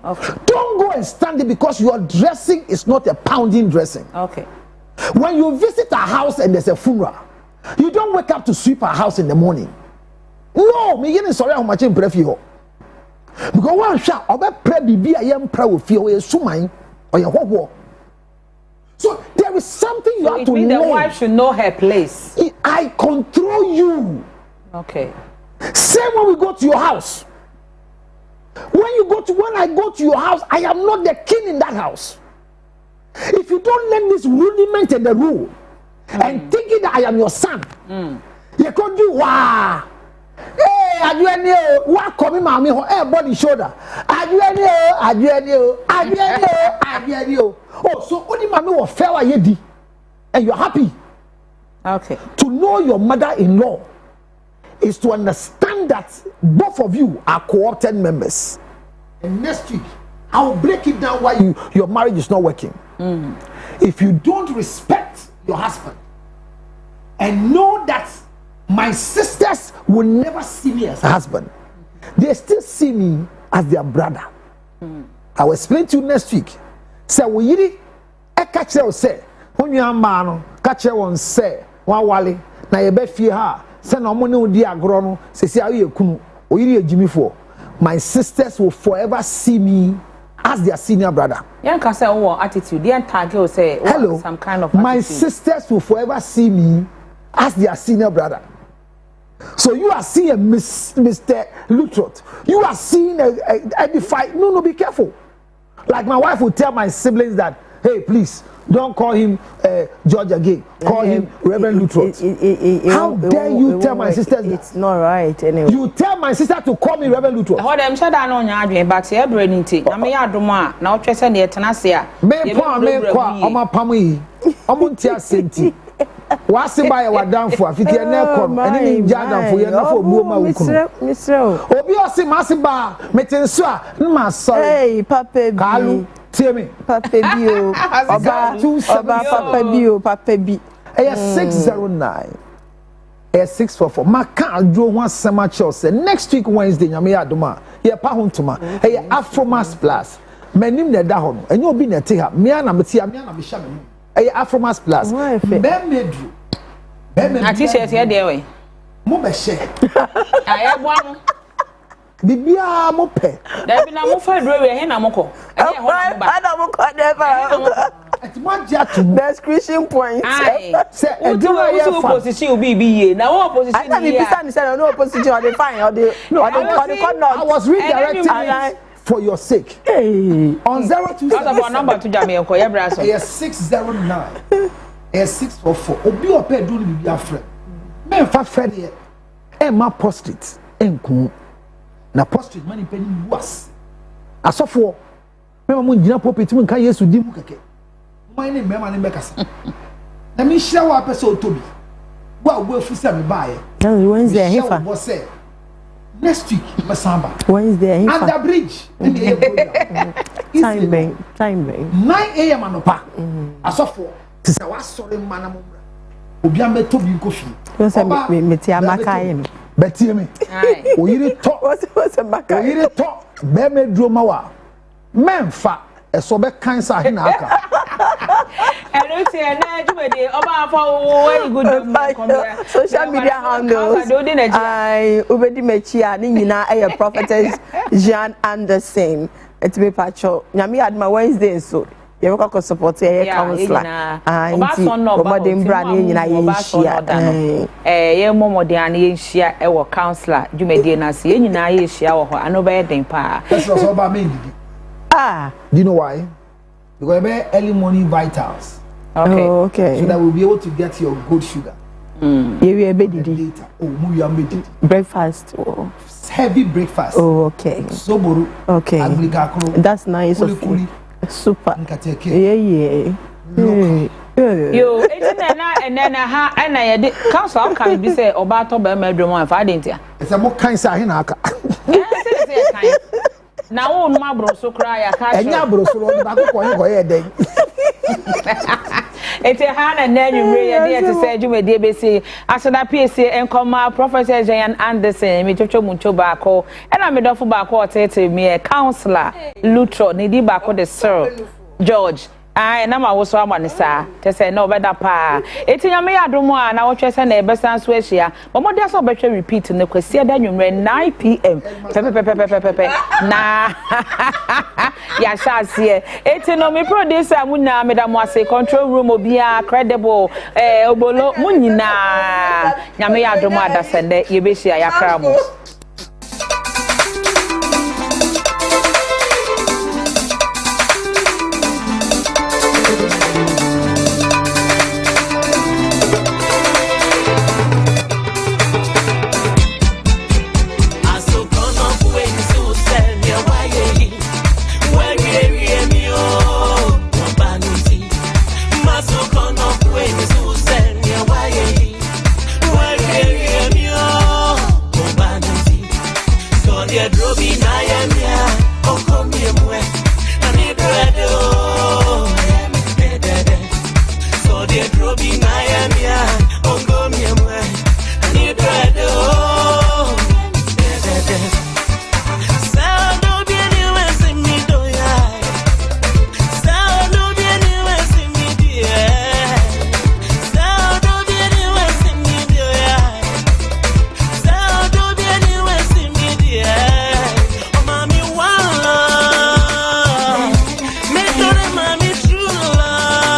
Okay. Don't go and stand it because your dressing is not a pounding dressing. Okay. When you visit a house and there's a funeral, you don't wake up to sweep a house in the morning. No, me yin sorry how much in pray for. Because one shot obe pray bibi ayem pray wo fie o suman or your hwo. So there is something you have to know. The wife should know her place. I control you. Okay. Same when we go to your house. When I go to your house, I am not the king in that house. If you don't learn this rudiment and the rule, and thinking that I am your son, you could do wow. Hey, Adwoa, what coming, mommy? Hey, body shoulder. Adwoa. Oh, so only mommy will fail yedi, and you're happy. Okay. To know your mother-in-law is to understand that both of you are co-opted members. And next week, I will break it down why your marriage is not working. If you don't respect your husband and know that my sisters will never see me as a husband, they still see me as their brother. I will explain to you next week. So we yiri e catch you say when you are man catch you on say one wale na ye be fie ha say na omo ne odi agro no se se aye kunu o yiri ejimi for my sisters will forever see me as their senior brother. You can say what attitude. The entire will say hello, some kind of my attitude. sisters will forever see me as their senior brother. So you are seeing a Mr. Lutrot. You are seeing a fight. No, be careful. Like my wife would tell my siblings that, hey, please don't call him George again. Call him Reverend Lutrot. How dare you tell my sisters that? It's not right anyway. You tell my sister to call me Reverend Lutrot. What I'm sure that on your but your brain tea. I mean, I don't want now. Just send the tenacia. Me kwa oma pamui. Omuntia senti. Wasi ba ya down for afiti ene kom eni ni down for ye no for buo ma wukum Mr. Obi osi masiba metenso a nma sorry. Hey papa bi Kalu tie me papa bi o Obaa papa bi eh 609 eh 644 maka adwo ho asema say next week Wednesday nyame ya adoma ye pa ho ntoma eh Afromas Plus manim na da ho no enye obi na te ha me na metia me na me hya me Afromas Plus. Bemedru. A t-shirt here there way. Mo be share. Aye boa. Bibia mo pe. Da bi na mo fa dro we he na mo ko. E ho na mo ba. Ada mo ko never. Ati mo agya to. Description point. Say eduro ye fa. Opposition obi bi ye. Na wo opposition ye. I be bisa ni say no opposition or dey fine or dey I was redirecting for your sake. Hey. On 02. That's about number to Jamie ko ye bra so. 609. 644. Obi ope do ni bibia frɛ. Men fa frɛ de. Ma post-it. Enku. Na post-it mani peni was. asofo mema mo nyina pulpit mu nka Yesu di mu keke man ne mema ne bekasa na me hira wa pese otobi wa wo afusa me baaye Wednesday hifa next week masamba Wednesday hifa under bridge in the program time bang 9 a.m. anopa asofo tise wa sori mana mo obi am betobi nkofi you say me ti amaka ye no betie me oyire to what's amaka oyire to be me duro ma wa memfa eso be cancer he na aka eno ti na adwumade oba fa very good social media handles I obedi mechi a ni nyina e prophetess Jean Anderson it be pacho nyame adma Wednesday so ye we ko support ye counselor Obaa Soono obodin bra ni nyina ye hia ye momode an ye hia e wo counselor dwumade na se ye nyina ye hia wo ho ano be den pa that's so ba me didi do you know why? Because we early morning vitals. Okay. Oh, okay. So that we'll be able to get your good sugar. You be didi. Oh, mu ya me breakfast. Oh. Heavy breakfast. Oh, okay. Soboru. Okay. That's nice of you. Super. Yeah. Yo, it's na ha na ye de council can be say Obaa to be medrum an fa dentia. It's a more cancer he na aka. Say kind. Na wo no abroso kra ya ka. Enya abroso lo ba ko ye den. Ete ha na nwumre ye de te say dwumade be say asoda PSA enkoma Professor Jean Anderson me twetwo muncho ba ko e na me dofo ba ko otete me counselor Lutro ne di ba ko de Sir George na ma wo so amane sa te say na obeda pa eti nyame ya domo a na wo twese na ebesan so ahia bomo de so obetwe repeat ne kwasi da nwumre 9 pm pepe na ya shase eti no me producer mu na me da mo ase control room obia credible obolo mu nyina nyame ya domo adasende ye be hia ya kra mo So dear, Robin, I am here.